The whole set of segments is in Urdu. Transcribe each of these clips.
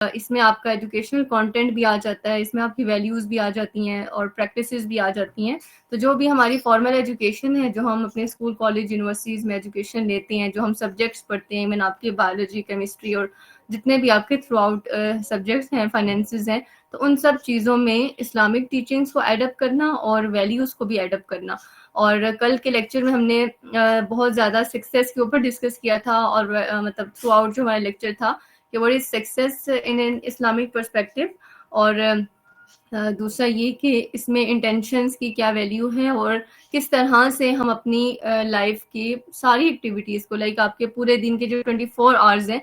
اس میں آپ کا ایجوکیشنل کانٹینٹ بھی آ جاتا ہے، اس میں آپ کی ویلیوز بھی آ جاتی ہیں اور پریکٹسز بھی آ جاتی ہیں. تو جو بھی ہماری فارمل ایجوکیشن ہے، جو ہم اپنے اسکول کالج یونیورسٹیز میں ایجوکیشن لیتے ہیں، جو ہم سبجیکٹس پڑھتے ہیں، ایون آپ کے بایولوجی کیمسٹری اور جتنے بھی آپ کے تھرو آؤٹ سبجیکٹس ہیں، فائنینسز ہیں، تو ان سب چیزوں میں اسلامک ٹیچنگس کو ایڈ اپ کرنا اور ویلیوز کو بھی ایڈ اپ کرنا. اور کل کے لیکچر میں ہم نے بہت زیادہ سکسیس کے اوپر ڈسکس کیا تھا، اور مطلب تھرو آؤٹ جو ہمارا لیکچر تھا کہ what is success in an Islamic perspective، اور دوسرا یہ کہ اس میں انٹینشنس کی کیا ویلیو ہے اور کس طرح سے ہم اپنی لائف کی ساری ایکٹیویٹیز کو، لائک آپ کے پورے دن کے جو 24 آورز ہیں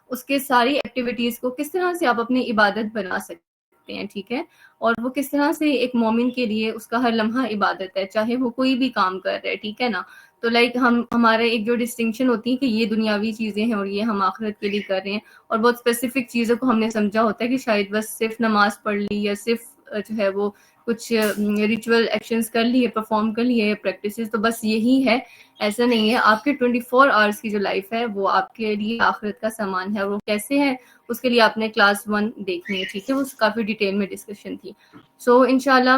اس کے ساری ایکٹیویٹیز کو کس طرح سے آپ اپنی عبادت بنا سکتے ہیں. ٹھیک ہے، اور وہ کس طرح سے ایک مومن کے لیے اس کا ہر لمحہ عبادت ہے، چاہے وہ کوئی بھی کام کر رہے. ٹھیک ہے نا. تو لائک ہمارے ایک جو ڈسٹنکشن ہوتی ہے کہ یہ دنیاوی چیزیں ہیں اور یہ ہم آخرت کے لیے کر رہے ہیں، اور بہت اسپیسیفک چیزوں کو ہم نے سمجھا ہوتا ہے کہ شاید بس صرف نماز پڑھ لی یا صرف جو ہے وہ کچھ ریچول ایکشنز کر لیے، پرفارم کر لیے، پریکٹسز، تو بس یہی ہے. ایسا نہیں ہے. آپ کے 24 آورس کی جو لائف ہے وہ آپ کے لیے آخرت کا سامان ہے، اور وہ کیسے ہے اس کے لیے آپ نے کلاس 1 دیکھنی ہے. ٹھیک ہے، وہ کافی ڈیٹیل میں ڈسکشن تھی. سو انشاءاللہ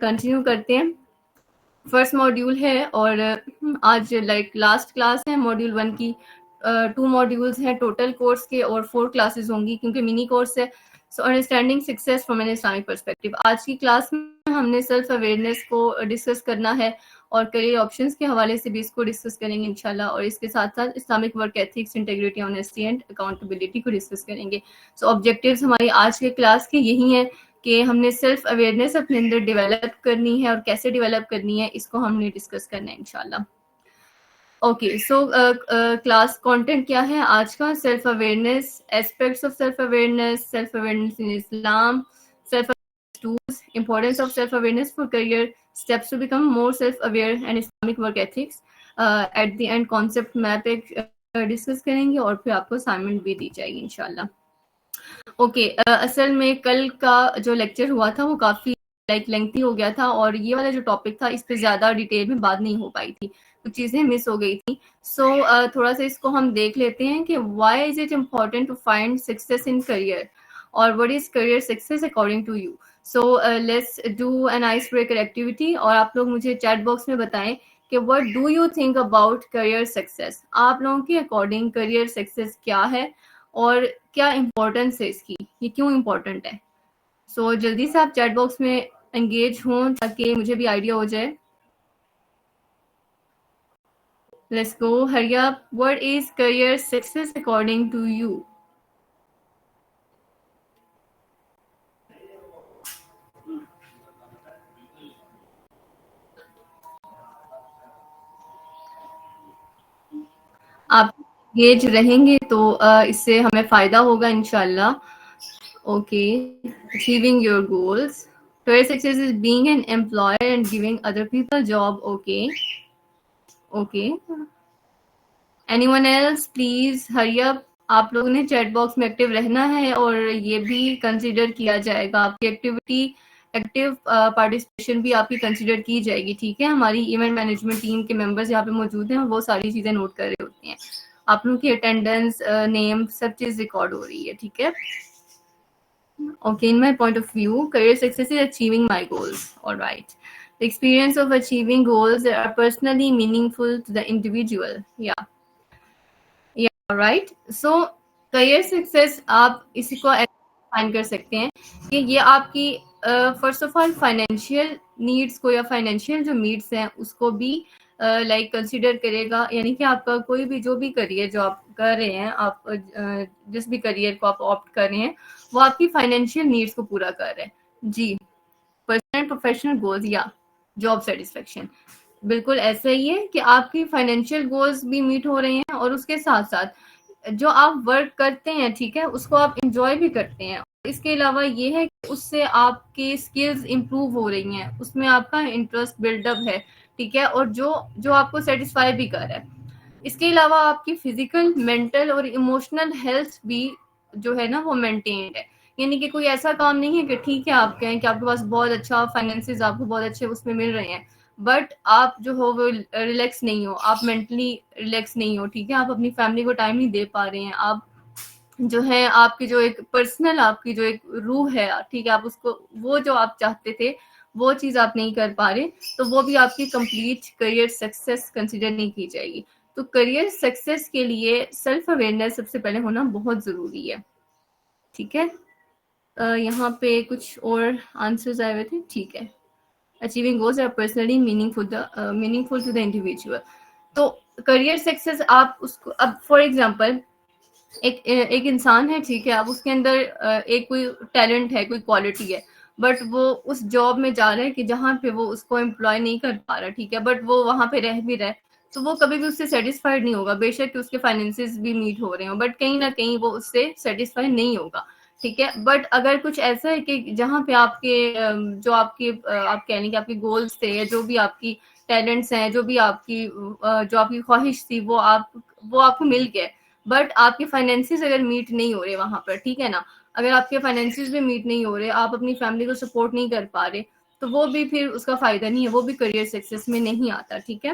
کنٹینیو کرتے ہیں. فرسٹ ماڈیول ہے اور آج لائک لاسٹ کلاس ہے ماڈیول 1 کی. 2 ماڈیولز ہیں ٹوٹل کورس کے اور 4 کلاسز ہوں گی کیونکہ منی کورس ہے. So understanding success from an Islamic perspective. آج کی کلاس میں ہم نے سیلف اویئرنیس کو ڈسکس کرنا ہے اور کریئر آپشنز کے حوالے سے بھی اس کو ڈسکس کریں گے انشاءاللہ، اور اس کے ساتھ ساتھ Islamic work ethics, integrity, honesty and accountability کو ڈسکس کریں گے. سو آبجیکٹیوز ہماری آج کے کلاس کے یہی ہیں کہ ہم نے سیلف اویئرنیس اپنے اندر ڈیولپ کرنی ہے، اور کیسے ڈیولپ کرنی ہے اس کو ہم نے ڈسکس کرنا ہے انشاءاللہ. اوکے، سو کلاس کانٹینٹ کیا ہے آج کا؟ Self awareness, aspects of self awareness, self awareness in Islam, self tools, importance of self awareness for career, steps to become more self aware and Islamic work ethics. At the end concept map ایک ڈسکس کریں گے اور پھر آپ کو اسائنمنٹ بھی دی جائے گی انشاءاللہ. اوکے، اصل میں کل کا جو لیکچر ہوا تھا وہ کافی لائک لینتھی ہو گیا تھا، اور یہ والا جو ٹاپک تھا اس پہ زیادہ ڈیٹیل میں بات نہیں ہو پائی تھی، کچھ چیزیں مس ہو گئی تھی. سو تھوڑا سا اس کو ہم دیکھ لیتے ہیں کہ why is it important to find success in career, اور what is career success according to you. So let's do an ice breaker activity, اور آپ لوگ مجھے چیٹ باکس میں بتائیں کہ what do you think about career success. آپ لوگوں کے اکارڈنگ کریئر سکسیس کیا ہے اور کیا امپورٹنس ہے اس کی، یہ کیوں امپورٹنٹ ہے. سو جلدی سے آپ چیٹ باکس میں انگیج ہوں تاکہ مجھے بھی آئیڈیا ہو جائے. Let's go, hurry up. What is career success according to you? آپ انگیج رہیں گے تو اس سے ہمیں فائدہ ہوگا انشاءاللہ. Okay, achieving your goals. Career success is being an employer and giving other people job. Okay. Anyone else, please hurry up. آپ لوگوں نے چیٹ باکس میں ایکٹیو رہنا ہے اور یہ بھی کنسیڈر کیا جائے گا، آپ کی ایکٹیویٹی ایکٹیو پارٹیسپیشن بھی آپ کی کنسیڈر کی جائے گی. ٹھیک ہے، ہماری ایونٹ مینجمنٹ ٹیم کے ممبرز یہاں پہ موجود ہیں اور وہ ساری چیزیں نوٹ کر رہے ہوتے ہیں. آپ لوگوں کی اٹینڈنس، نیم، سب چیز ریکارڈ ہو رہی ہے. ٹھیک ہے. Okay, in my point of view, career success is achieving my goals. All right. The experience of achieving goals that are personally meaningful to the individual. Yeah. Right. So, career success آپ اسی کو ڈیفائن کر سکتے ہیں کہ یہ آپ کی first of all financial needs کو یا فائنینشیل جو نیڈس ہیں اس کو بھی لائک کنسیڈر کرے گا. یعنی کہ آپ کا کوئی بھی جو بھی کریئر جو آپ کر رہے ہیں، آپ جس بھی کریئر کو آپ آپٹ کر رہے ہیں وہ آپ کی فائنینشیل نیڈس کو پورا کر رہے ہیں. جی، پرسنل پروفیشنل گولز یا جاب سیٹسفیکشن، بالکل ایسا ہی ہے کہ آپ کی فائنینشیل گولز بھی میٹ ہو رہے ہیں اور اس کے ساتھ ساتھ جو آپ ورک کرتے ہیں، ٹھیک ہے، اس کو آپ انجوائے بھی کرتے ہیں. اس کے علاوہ یہ ہے کہ اس سے آپ کی اسکلز امپروو ہو رہی ہیں، اس میں آپ کا انٹرسٹ بلڈ اپ ہے. ٹھیک ہے، اور جو آپ کو سیٹسفائی بھی کر رہا ہے. اس کے علاوہ آپ کی فزیکل، مینٹل اور ایموشنل ہیلتھ بھی جو ہے نا وہ مینٹینڈ ہے. یعنی کہ کوئی ایسا کام نہیں ہے کہ ٹھیک ہے آپ کہیں کہ آپ کے پاس بہت اچھا فائنینسز، آپ کو بہت اچھے اس میں مل رہے ہیں، بٹ آپ جو ہو وہ ریلیکس نہیں ہو، آپ مینٹلی ریلیکس نہیں ہو. ٹھیک ہے، آپ اپنی فیملی کو ٹائم نہیں دے پا رہے ہیں، آپ جو ہے آپ کی جو ایک پرسنل آپ کی جو ایک روح ہے، ٹھیک ہے، آپ اس کو وہ جو آپ چاہتے تھے وہ چیز آپ نہیں کر پا رہے، تو وہ بھی آپ کی کمپلیٹ کریئر سکسیس کنسیڈر نہیں کی جائے گی. تو کریئر سکسیس کے لیے سیلف اویئرنیس سب سے پہلے ہونا بہت ضروری ہے. ٹھیک ہے، یہاں پہ کچھ اور آنسرز آئے ہوئے تھے. ٹھیک ہے، achieving goals are personally meaningful to the individual. تو کریئر سکسیس آپ اس کو اب فار ایگزامپل ایک انسان ہے، ٹھیک ہے، اب اس کے اندر ایک کوئی ٹیلنٹ ہے، کوئی کوالٹی ہے، بٹ وہ اس جاب میں جا رہا ہے کہ جہاں پہ وہ اس کو امپلائی نہیں کر پا رہا، ٹھیک ہے، بٹ وہ وہاں پہ رہ بھی رہا ہے، تو وہ کبھی بھی اس سے سیٹسفائڈ نہیں ہوگا، بے شک کہ اس کے فائنینسز بھی میٹ ہو رہے ہوں، بٹ کہیں نہ کہیں وہ اس سے سیٹسفائی نہیں ہوگا. ٹھیک ہے، بٹ اگر کچھ ایسا ہے کہ جہاں پہ آپ کے جو آپ کے آپ کہہ لیں کہ آپ کے گولس تھے، جو بھی آپ کی ٹیلنٹس ہیں، جو بھی آپ کی جو آپ کی خواہش تھی، وہ آپ کو مل گئے، بٹ آپ کے فائنینسز اگر میٹ نہیں ہو رہے وہاں پر، ٹھیک ہے نا، اگر آپ کے فائنینسز بھی میٹ نہیں ہو رہے، آپ اپنی فیملی کو سپورٹ نہیں کر پا رہے، تو وہ بھی پھر اس کا فائدہ نہیں ہے، وہ بھی کریئر سکسیس میں نہیں آتا. ٹھیک ہے،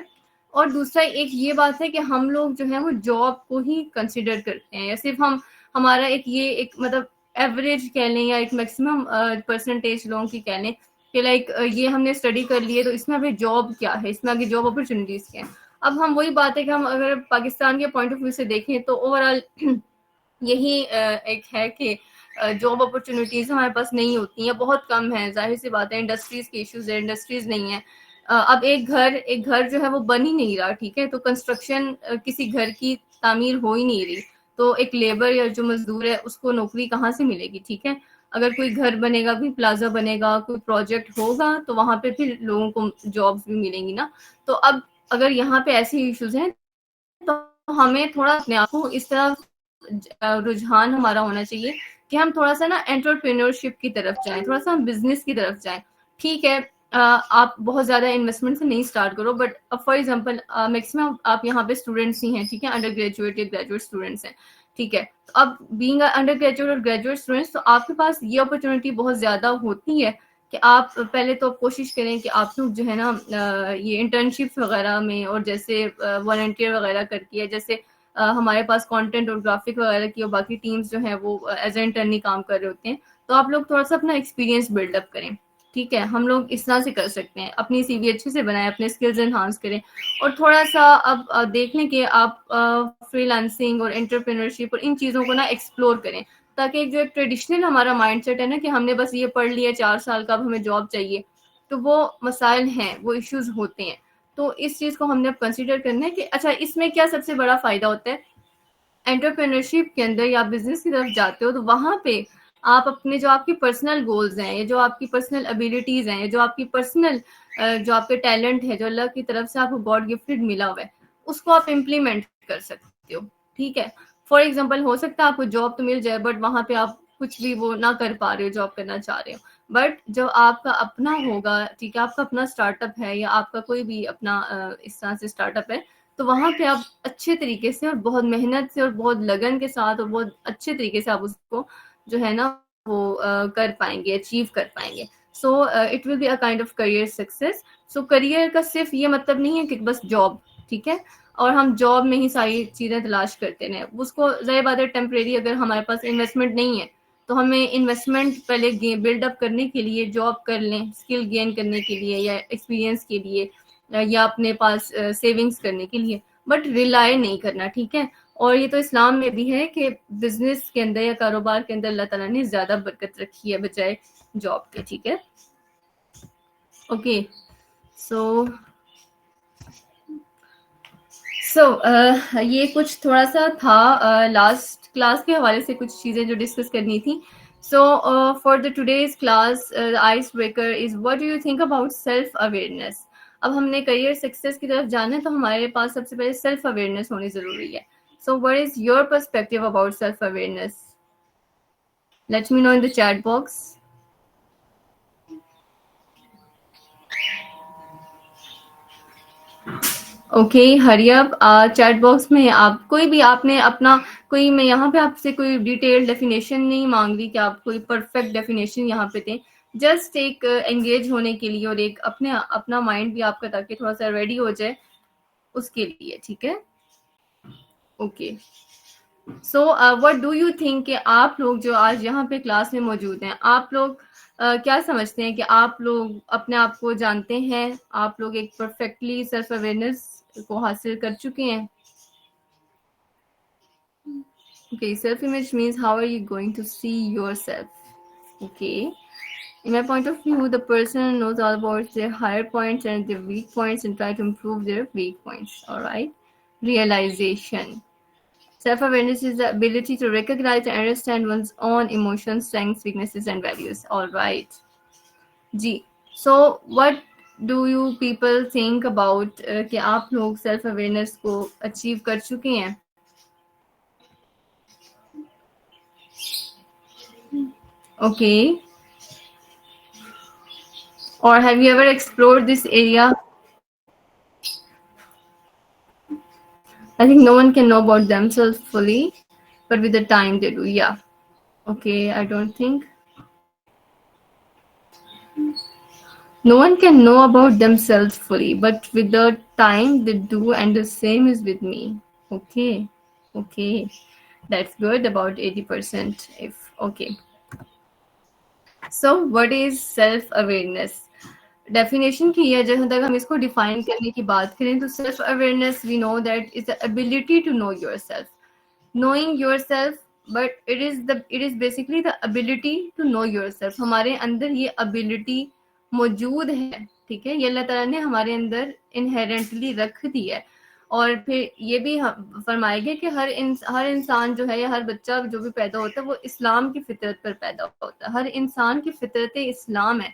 اور دوسرا ایک یہ بات ہے کہ ہم لوگ جو ہے وہ جاب کو ہی کنسیڈر کرتے ہیں، یا صرف ہمارا ایک یہ ایک مطلب ایوریج کہہ لیں یا ایک میکسیمم پرسنٹیج لوگوں کی کہہ لیں کہ لائک یہ ہم نے اسٹڈی کر لی ہے تو اس میں ابھی جاب کیا ہے، اس میں آگے جاب اپرچونیٹیز کیا ہیں. اب ہم وہی بات ہے کہ ہم اگر پاکستان کے پوائنٹ آف ویو سے دیکھیں تو اوور آل یہی ایک ہے کہ جاب اپرچونیٹیز ہمارے پاس نہیں ہوتی ہیں، بہت کم ہیں. ظاہر سی بات ہے، انڈسٹریز کے ایشوز ہیں، انڈسٹریز نہیں ہیں. اب ایک گھر جو ہے وہ بن ہی نہیں رہا، ٹھیک ہے، تو کنسٹرکشن کسی گھر کی تعمیر ہو ہی نہیں رہی، تو ایک لیبر یا جو مزدور ہے اس کو نوکری کہاں سے ملے گی. ٹھیک ہے، اگر کوئی گھر بنے گا، کوئی پلازا بنے گا، کوئی پروجیکٹ ہوگا تو وہاں پہ پھر لوگوں کو جابس بھی ملیں گی نا. تو اب اگر یہاں پہ ایسے ایشوز ہیں تو ہمیں تھوڑا اپنے آپ کو اس طرح رجحان ہمارا ہونا چاہیے کہ ہم تھوڑا سا نا انٹرپرینورشپ کی طرف جائیں، تھوڑا سا ہم بزنس کی طرف جائیں. ٹھیک ہے، آپ بہت زیادہ انویسٹمنٹ سے نہیں اسٹارٹ کرو، بٹ فار ایگزامپل میکسیمم آپ یہاں پہ اسٹوڈنٹس ہی ہیں، ٹھیک ہے، انڈر گریجویٹ یا گریجویٹ اسٹوڈنٹس ہیں. ٹھیک ہے، تو اب بینگ انڈر گریجویٹ اور گریجویٹ اسٹوڈنٹس، تو آپ کے پاس یہ اپرچونیٹی بہت زیادہ ہوتی ہے کہ آپ پہلے تو کوشش کریں کہ آپ لوگ جو ہے نا یہ انٹرنشپس وغیرہ میں، اور جیسے والنٹیئر وغیرہ کر کے، جیسے ہمارے پاس کانٹینٹ اور گرافک وغیرہ کی اور باقی ٹیمز جو ہیں وہ ایز اے انٹرنی کام کر رہے ہوتے ہیں، تو آپ لوگ تھوڑا سا اپنا ایکسپیرینس بلڈ اپ کریں. ٹھیک ہے، ہم لوگ اس طرح سے کر سکتے ہیں، اپنی سی وی اچھے سے بنائیں، اپنے اسکلز انہانس کریں، اور تھوڑا سا اب دیکھ لیں کہ آپ فری لانسنگ اور انٹرپرینورشپ اور ان چیزوں کو نا ایکسپلور کریں، تاکہ ایک جو ایک ٹریڈیشنل ہمارا مائنڈ سیٹ ہے نا کہ ہم نے بس یہ پڑھ لیا 4 سال کا، اب ہمیں جاب چاہیے، تو وہ مسائل ہیں، وہ ایشوز ہوتے ہیں. تو اس چیز کو ہم نے کنسیڈر کرنا ہے کہ اچھا اس میں کیا سب سے بڑا فائدہ ہوتا ہے. انٹرپرینورشپ کے اندر یا بزنس کی طرف جاتے ہو تو وہاں پہ آپ اپنے جو آپ کی پرسنل گولز ہیں، یا جو آپ کی پرسنل ابیلٹیز ہیں، جو آپ کی پرسنل جو آپ کے ٹیلنٹ ہے، جو اللہ کی طرف سے آپ کو گاڈ گفٹڈ ملا ہوا ہے، اس کو آپ امپلیمنٹ کر سکتے ہو. ٹھیک ہے، فار ایگزامپل ہو سکتا ہے آپ کو جاب تو مل جائے، بٹ وہاں پہ آپ کچھ بھی وہ نہ کر پا رہے ہو جو آپ کرنا چاہ رہے ہو، بٹ جو آپ کا اپنا ہوگا، ٹھیک ہے، آپ کا اپنا اسٹارٹ اپ ہے، یا آپ کا کوئی بھی اپنا اس طرح سے اسٹارٹ اپ ہے، تو وہاں پہ آپ اچھے طریقے سے اور بہت محنت سے اور بہت لگن کے ساتھ اور بہت اچھے طریقے سے آپ اس کو جو ہے نا وہ کر پائیں گے، اچیو کر پائیں گے. So it will be a kind of career success. So career کا صرف یہ مطلب نہیں ہے کہ بس جاب، ٹھیک ہے، اور ہم جاب میں ہی ساری چیزیں تلاش کرتے ہیں، اس کو ظاہر بات ہے ٹیمپریری، اگر ہمارے پاس انویسٹمنٹ نہیں ہے تو ہمیں انویسٹمنٹ پہلے بلڈ اپ کرنے کے لیے جاب کر لیں، اسکل گین کرنے کے لیے یا ایکسپیرینس کے لیے یا اپنے پاس سیونگز کرنے کے لیے، بٹ ریلائی نہیں کرنا. ٹھیک ہے، اور یہ تو اسلام میں بھی ہے کہ بزنس کے اندر یا کاروبار کے اندر اللہ تعالیٰ نے زیادہ برکت رکھی ہے بجائے جاب کے. ٹھیک ہے، اوکے. سو یہ کچھ تھوڑا سا تھا لاسٹ کلاس کے حوالے سے کچھ چیزیں جو ڈسکس کرنی تھی. So for the today's class ice breaker is what do you think about self awareness. اب ہم نے کریئر سکسیس کی طرف جانا ہے تو ہمارے پاس سب سے پہلے سیلف اویئرنیس ہونی ضروری ہے. So what is your perspective about self awareness? Let me know in the chat box. Okay, hurry up chat box میں آپ کوئی بھی آپ نے اپنا کوئی، میں یہاں پہ آپ سے کوئی ڈیٹیل ڈیفینیشن نہیں مانگ رہی کہ آپ کوئی پرفیکٹ ڈیفینیشن یہاں پہ دیں، جسٹ ایک انگیج ہونے کے لیے اور ایک اپنا مائنڈ بھی آپ کا تاکہ تھوڑا سا ریڈی ہو جائے اس کے لیے. ٹھیک ہے، okay. So what do you think کہ آپ لوگ جو آج یہاں پہ کلاس میں موجود ہیں، آپ لوگ کیا سمجھتے ہیں کہ آپ لوگ اپنے آپ کو جانتے ہیں؟ آپ لوگ ایک پرفیکٹلی سیلف اویئرنیس کو حاصل کر چکے ہیں؟ Okay, self-image means how are you going to see yourself? Okay. In my point of view, the person knows all about their higher points and their weak points and try to improve their weak points. All right. Realization. Self-awareness is the ability to recognize and understand one's own emotions, strengths, weaknesses, and values. All right. Ji. So, what do you people think about کہ آپ لوگ self awareness کو achieve کر چکے ہیں؟ Okay. Or have you ever explored this area? I think no one can know about themselves fully, but with the time they do. Yeah. Okay. I don't think no one can know about themselves fully, but with the time they do, and the same is with me. Okay. Okay. That's good. About 80%. If okay. So, what is self-awareness? Definition کی ہے، جہاں تک ہم اس کو ڈیفائن کرنے کی بات کریں تو self awareness we know that is the ability to know yourself, knowing yourself, but it is basically the ability to know yourself. ہمارے اندر یہ ابیلٹی موجود ہے، ٹھیک ہے، یہ اللہ تعالیٰ نے ہمارے اندر انہیرنٹلی رکھ دی ہے. اور پھر یہ بھی فرمائے گا کہ ہر انسان جو ہے یا ہر بچہ جو بھی پیدا ہوتا ہے وہ اسلام کی فطرت پر پیدا ہوتا ہے. ہر انسان کی فطرت اسلام ہے.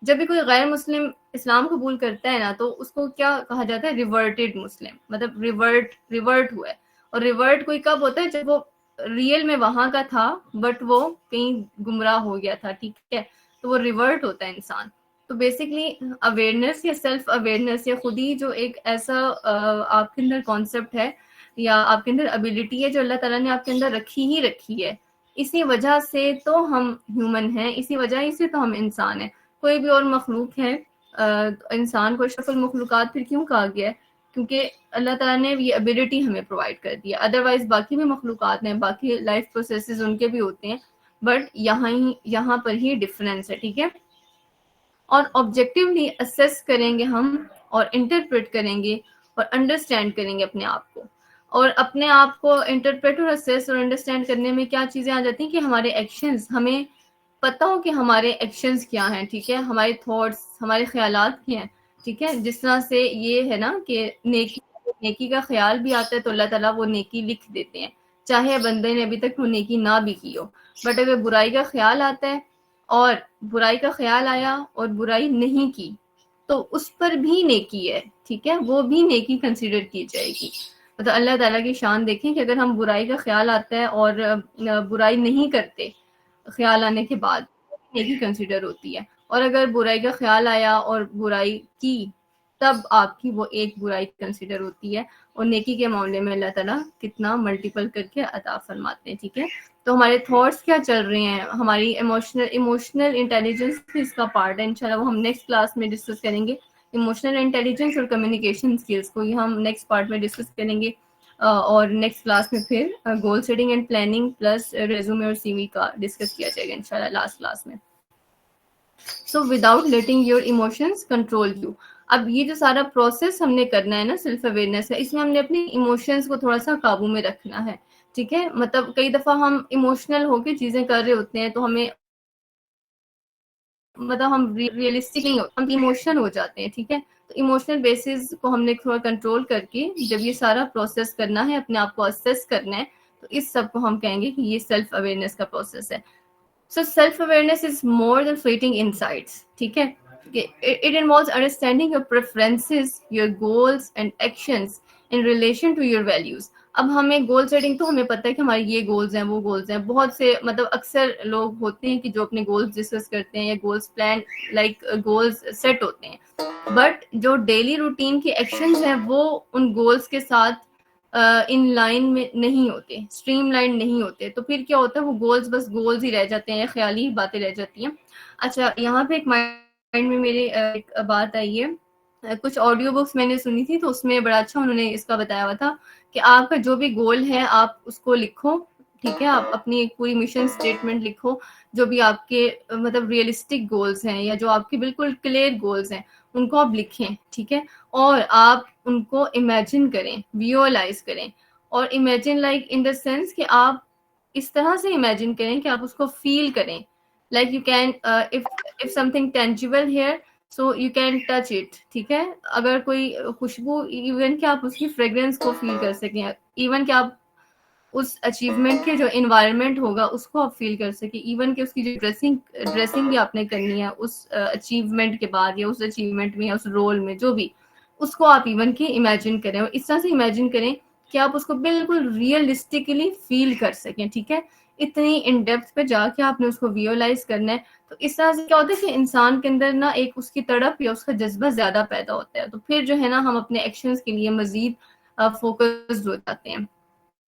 جب بھی کوئی غیر مسلم اسلام قبول کرتا ہے نا تو اس کو کیا کہا جاتا ہے؟ ریورٹیڈ مسلم، مطلب ریورٹ ہوا ہے. اور ریورٹ کوئی کب ہوتا ہے؟ جب وہ ریئل میں وہاں کا تھا بٹ وہ کہیں گمراہ ہو گیا تھا، ٹھیک ہے، تو وہ ریورٹ ہوتا ہے انسان. تو بیسکلی اویئرنیس یا سیلف اویئرنیس یا خود ہی جو ایک ایسا آپ کے اندر کانسیپٹ ہے یا آپ کے اندر ابیلٹی ہے جو اللہ تعالیٰ نے آپ کے اندر رکھی ہی رکھی ہے. اسی وجہ سے تو ہم ہیومن ہیں، اسی وجہ سے تو ہم انسان ہیں. کوئی بھی اور مخلوق ہے، انسان کو اشرف المخلوقات پھر کیوں کہا گیا ہے؟ کیونکہ اللہ تعالیٰ نے یہ ابیلٹی ہمیں پرووائڈ کر دی ہے. ادروائز باقی بھی مخلوقات ہیں، باقی لائف پروسیسز ان کے بھی ہوتے ہیں، بٹ یہاں پر ہی ڈفرینس ہے، ٹھیک ہے. اور آبجیکٹیولی اسیس کریں گے ہم اور انٹرپریٹ کریں گے اور انڈرسٹینڈ کریں گے اپنے آپ کو. اور اپنے آپ کو انٹرپریٹ اور اسیس اور انڈرسٹینڈ کرنے میں کیا چیزیں آ جاتی ہیں کہ ہمارے ایکشنز، ہمیں پتہ ہو کہ ہمارے ایکشنز کیا ہیں، ٹھیک ہے، ہمارے تھاٹس، ہمارے خیالات کیا ہیں، ٹھیک ہے. جس طرح سے یہ ہے نا کہ نیکی کا خیال بھی آتا ہے تو اللہ تعالیٰ وہ نیکی لکھ دیتے ہیں، چاہے بندے نے ابھی تک وہ نیکی نہ بھی کی ہو. بٹ اگر برائی کا خیال آتا ہے اور برائی کا خیال آیا اور برائی نہیں کی تو اس پر بھی نیکی ہے، ٹھیک ہے، وہ بھی نیکی کنسیڈر کی جائے گی. مطلب اللہ تعالیٰ کی شان دیکھیں کہ اگر ہم برائی کا خیال آتا ہے اور برائی نہیں کرتے خیال آنے کے بعد نیکی کنسیڈر ہوتی ہے، اور اگر برائی کا خیال آیا اور برائی کی تب آپ کی وہ ایک برائی کنسیڈر ہوتی ہے. اور نیکی کے معاملے میں اللہ تعالیٰ کتنا ملٹیپل کر کے عطا فرماتے ہیں، ٹھیک ہے. تو ہمارے تھاٹس کیا چل رہے ہیں، ہماری ایموشنل انٹیلیجنس بھی اس کا پارٹ ہے. انشاءاللہ وہ ہم نیکسٹ کلاس میں ڈسکس کریں گے. ایموشنل انٹیلیجنس اور کمیونیکیشن اسکلس کو یہ ہم نیکسٹ پارٹ میں ڈسکس کریں گے. اور نیکسٹ کلاس میں پھر goal setting and planning plus resume اور سی وی کا ڈسکس کیا جائے گا انشاءاللہ لاسٹ کلاس میں. So without letting your emotions control you. اب یہ جو سارا پروسیس ہم نے کرنا ہے نا سیلف اویئرنیس کا، اس میں ہم نے اپنی ایموشنز کو تھوڑا سا قابو میں رکھنا ہے، ٹھیک ہے. مطلب کئی دفعہ ہم ایموشنل ہو کے چیزیں کر رہے ہوتے ہیں تو ہمیں مطلب ہم ریئلسٹک نہیں ہوتے، ہم ایموشنل ہو جاتے ہیں، ٹھیک ہے. تو ایموشنل بیسز کو ہم نے تھوڑا کنٹرول کر کے جب یہ سارا پروسیس کرنا ہے، اپنے آپ کو اسیس کرنا ہے، تو اس سب کو ہم کہیں گے کہ یہ سیلف اویئرنیس کا پروسیس ہے. So self-awareness is more than fleeting insights. ٹھیک ہے. It involves understanding your preferences, your goals and actions in relation to your values. اب ہمیں گول سیٹنگ تو ہمیں پتہ ہے کہ ہمارے یہ گولز ہیں وہ گولز ہیں. بہت سے مطلب اکثر لوگ ہوتے ہیں کہ جو اپنے گولز ڈسکس کرتے ہیں یا goals plan like goals set ہوتے ہیں، بٹ جو ڈیلی روٹین کے ایکشنز ہیں وہ ان گولز کے ساتھ ان لائن میں نہیں ہوتے، اسٹریم لائن نہیں ہوتے. تو پھر کیا ہوتا ہے، وہ گولز بس گولز ہی رہ جاتے ہیں یا خیالی باتیں رہ جاتی ہیں. اچھا، یہاں پہ ایک مائنڈ میں میرے ایک بات آئی ہے کچھ آڈیو بکس میں نے سنی تھی تو اس میں بڑا اچھا انہوں نے اس کا بتایا ہوا تھا کہ آپ کا جو بھی گول ہے آپ اس کو لکھو، ٹھیک ہے، آپ اپنی ایک پوری مشن اسٹیٹمنٹ لکھو، جو بھی آپ کے مطلب ریئلسٹک گولز ہیں یا جو آپ کے بالکل کلیئر گولز ہیں ان کو آپ لکھیں، ٹھیک ہے، اور آپ ان کو امیجن کریں، ویژوالائز کریں، اور imagine like in the sense کہ آپ اس طرح سے امیجن کریں کہ آپ اس کو فیل کریں، like you can if some thing tangible here so you can touch it, ٹھیک ہے، اگر کوئی خوشبو، ایون کہ آپ اس کی فریگرنس کو فیل کر سکیں، ایون کہ آپ اس اچیومنٹ کے جو انوائرمنٹ ہوگا اس کو آپ فیل کر سکیں، ایون کہ اس کی جو ڈریسنگ بھی آپ نے کرنی ہے اس اچیومنٹ کے بعد یا اس اچیومنٹ میں یا اس رول میں جو بھی، اس کو آپ ایون کہ امیجن کریں، اور اس طرح سے امیجن کریں کہ آپ اس کو بالکل ریئلسٹکلی فیل کر سکیں، ٹھیک ہے، اتنی ان ڈیپتھ پہ جا کے آپ نے اس کو ویژوالائز کرنا ہے. تو اس طرح سے کیا ہوتا ہے کہ انسان کے اندر نا ایک اس کی تڑپ یا اس کا جذبہ زیادہ پیدا ہوتا ہے، تو پھر جو ہے نا ہم اپنے ایکشنز کے لیے مزید فوکسڈ ہو جاتے ہیں.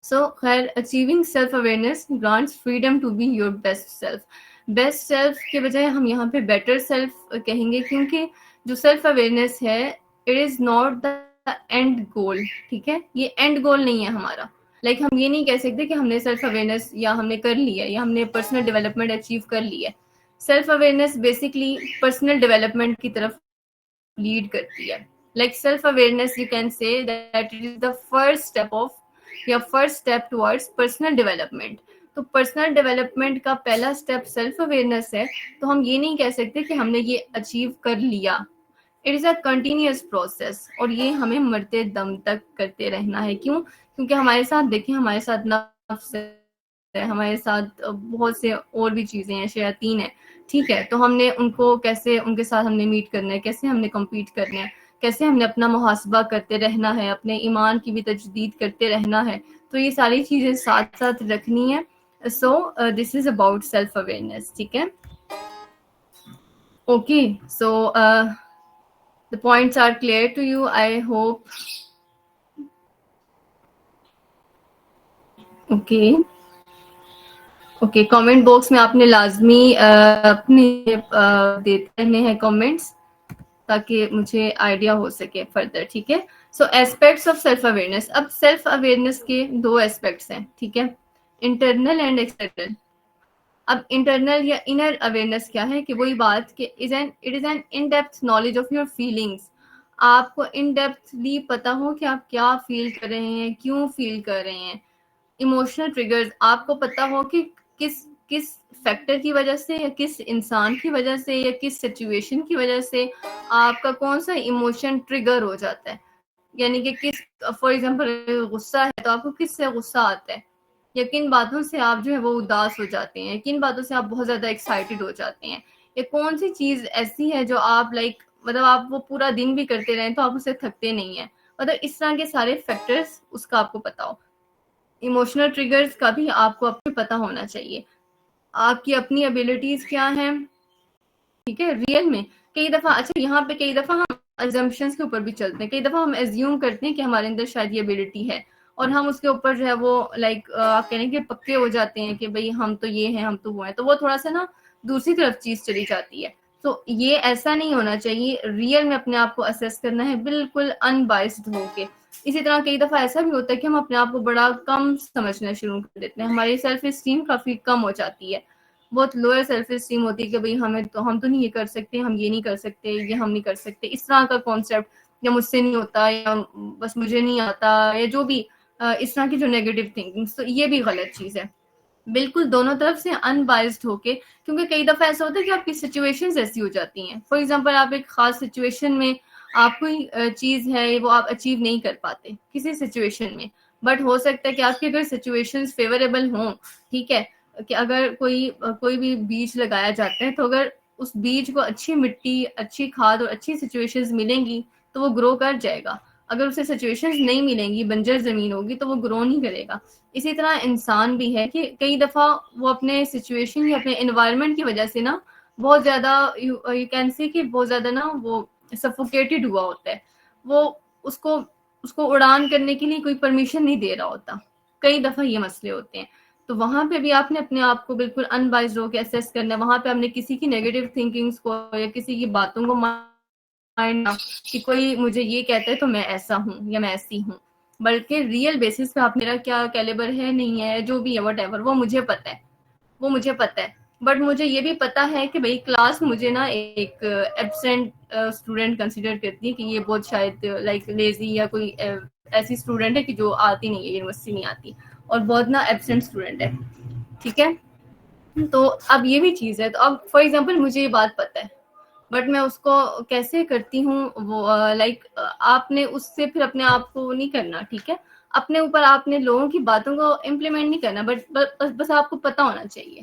سو خیر، achieving self awareness grants freedom to be your best self. Best self کے بجائے ہم یہاں پہ بیٹر سیلف کہیں گے، کیونکہ جو سیلف اویئرنیس ہے it is not the end goal, ٹھیک ہے، یہ اینڈ گول نہیں ہے ہمارا. لائک ہم یہ نہیں کہہ سکتے کہ ہم نے سیلف اویئرنیس یا ہم نے کر لی ہے یا ہم نے پرسنل ڈیولپمنٹ اچیو کر لی ہے. Self awareness basically personal development کی طرف لیڈ کرتی ہے. Like self awareness you can say that it is the first step of یا first step towards personal development. تو پرسنل ڈیولپمنٹ کا پہلا اسٹیپ سیلف اویئرنیس ہے، تو ہم یہ نہیں کہہ سکتے کہ ہم نے یہ اچیو کر لیا. It is a continuous process, اور یہ ہمیں مرتے دم تک کرتے رہنا ہے. کیوں؟ کیونکہ ہمارے ساتھ دیکھیں، ہمارے ساتھ نفس ہے، ہمارے ساتھ بہت سے اور بھی چیزیں ہیں، شیاطین ہیں، ٹھیک ہے، تو ہم نے ان کو کیسے، ان کے ساتھ ہم نے میٹ کرنا ہے، کیسے ہم نے کمپیٹ کرنا ہے، کیسے ہم نے اپنا محاسبہ کرتے رہنا ہے، اپنے ایمان کی بھی تجدید کرتے رہنا ہے. تو یہ ساری چیزیں ساتھ ساتھ رکھنی ہے. سو دس از اباؤٹ سیلف اویئرنیس، ٹھیک ہے. Okay, so the points are clear to you, I hope. Okay, comment box میں آپ نے لازمی اپنے دیتے رہنے ہیں کامنٹس تاکہ مجھے آئیڈیا ہو سکے فردر، ٹھیک ہے. سو ایسپیکٹس آف سیلف اویئرنیس. اب سیلف اویئرنیس کے دو ایسپیکٹس ہیں، ٹھیک ہے، انٹرنل اینڈ ایکسٹرنل. اب انٹرنل یا انر اویئرنیس کیا ہے کہ وہی بات کہ it is an in depth knowledge of your feelings. آپ کو ان ڈیپتھلی پتا ہو کہ آپ کیا فیل کر رہے ہیں، کیوں فیل کر رہے ہیں. ایموشنل ٹریگرز آپ کو پتا ہو کہ کس فیکٹر کی وجہ سے یا کس انسان کی وجہ سے یا کس سچویشن کی وجہ سے آپ کا کون سا ایموشن ٹریگر ہو جاتا ہے. یعنی کہ کس، فار ایگزامپل غصہ ہے تو آپ کو کس سے غصہ آتا ہے، یا کن باتوں سے آپ جو ہے وہ اداس ہو جاتے ہیں، کن باتوں سے آپ بہت زیادہ ایکسائٹیڈ ہو جاتے ہیں، یا کون سی چیز ایسی ہے جو آپ لائک مطلب آپ وہ پورا دن بھی کرتے رہیں تو آپ اسے تھکتے نہیں ہیں. مطلب اس طرح کے سارے فیکٹرز اس کا آپ کو پتا ہو. ایموشنل ٹریگرز کا بھی آپ کو اپنے پتا ہونا چاہیے. آپ کی اپنی ابیلٹیز کیا ہیں، ٹھیک ہے. ریئل میں کئی دفعہ، اچھا یہاں پہ کئی دفعہ ہم ازمپشنز کے اوپر بھی چلتے ہیں. کئی دفعہ ہم ایزیوم کرتے ہیں کہ ہمارے اندر شاید یہ ابیلٹی ہے، اور ہم اس کے اوپر جو ہے وہ لائک آپ کہیں کہ پکے ہو جاتے ہیں کہ بھئی ہم تو یہ ہیں، ہم تو وہ ہیں. تو وہ تھوڑا سا نا دوسری طرف چیز چلی جاتی ہے. تو یہ ایسا نہیں ہونا چاہیے. ریئل میں اپنے آپ کو اسیس کرنا ہے بالکل ان بائسڈ ہو کے. اسی طرح کئی دفعہ ایسا بھی ہوتا ہے کہ ہم اپنے آپ کو بڑا کم سمجھنا شروع کر دیتے ہیں. ہماری سیلف اسٹیم کافی کم ہو جاتی ہے، بہت لوئر سیلف اسٹیم ہوتی ہے کہ بھئی ہم تو نہیں یہ کر سکتے، ہم یہ نہیں کر سکتے، یہ ہم نہیں کر سکتے. اس طرح کا کانسیپٹ، یا مجھ سے نہیں ہوتا، یا بس مجھے نہیں آتا، یا جو بھی اس طرح کی جو نیگیٹو تھنکنگ، تو یہ بھی غلط چیز ہے. بالکل دونوں طرف سے ان بائسڈ ہو کے، کیونکہ کئی دفعہ ایسا ہوتا ہے کہ آپ کی سچویشنز ایسی ہو جاتی ہیں. فار ایگزامپل آپ ایک خاص سچویشن میں آپ کوئی چیز ہے وہ آپ اچیو نہیں کر پاتے کسی سچویشن میں، بٹ ہو سکتا ہے کہ آپ کی اگر سچویشنز فیوریبل ہوں، ٹھیک ہے، کہ اگر کوئی بھی بیج لگایا جاتا ہے تو اگر اس بیج کو اچھی مٹی، اچھی کھاد اور اچھی سچویشنز ملیں گی تو وہ گرو کر جائے گا. اگر اسے سچویشنز نہیں ملیں گی، بنجر زمین ہوگی، تو وہ گرو نہیں کرے گا. اسی طرح انسان بھی ہے کہ کئی دفعہ وہ اپنے سچویشن یا اپنے انوائرمنٹ کی وجہ سے نا بہت زیادہ یو کین سی کہ بہت زیادہ نا وہ سفوکیٹڈ ہوا ہوتا ہے. وہ اس کو اڑان کرنے کے لیے کوئی پرمیشن نہیں دے رہا ہوتا. کئی دفعہ یہ مسئلے ہوتے ہیں. تو وہاں پہ بھی آپ نے اپنے آپ کو بالکل ان بائسڈ ہو کے اسیس کرنا ہے. وہاں پہ آپ نے کسی کی نیگیٹو تھنکنگز کو یا کسی کی باتوں کو مائنڈ کہ کوئی مجھے یہ کہتا ہے تو میں ایسا ہوں یا میں ایسی ہوں، بلکہ ریئل بیسس پہ آپ میرا کیا کیلیبر ہے نہیں ہے جو بھی ہے وٹ ایور وہ مجھے پتہ ہے، وہ مجھے پتہ ہے. بٹ مجھے یہ بھی پتا ہے کہ بھائی کلاس مجھے نا ایک ایبسینٹ اسٹوڈنٹ کنسیڈر کرتی ہے کہ یہ بہت شاید لائک لیزی یا کوئی ایسی اسٹوڈنٹ ہے کہ جو آتی نہیں ہے، یونیورسٹی نہیں آتی اور بہت نا ایبسینٹ اسٹوڈنٹ ہے. ٹھیک ہے، تو اب یہ بھی چیز ہے. تو اب فار ایگزامپل مجھے یہ بات پتہ ہے بٹ میں اس کو کیسے کرتی ہوں وہ لائک آپ نے اس سے پھر اپنے آپ کو نہیں کرنا. ٹھیک ہے، اپنے اوپر آپ نے لوگوں کی باتوں کو امپلیمنٹ نہیں کرنا، بٹ بس آپ کو پتہ ہونا چاہیے.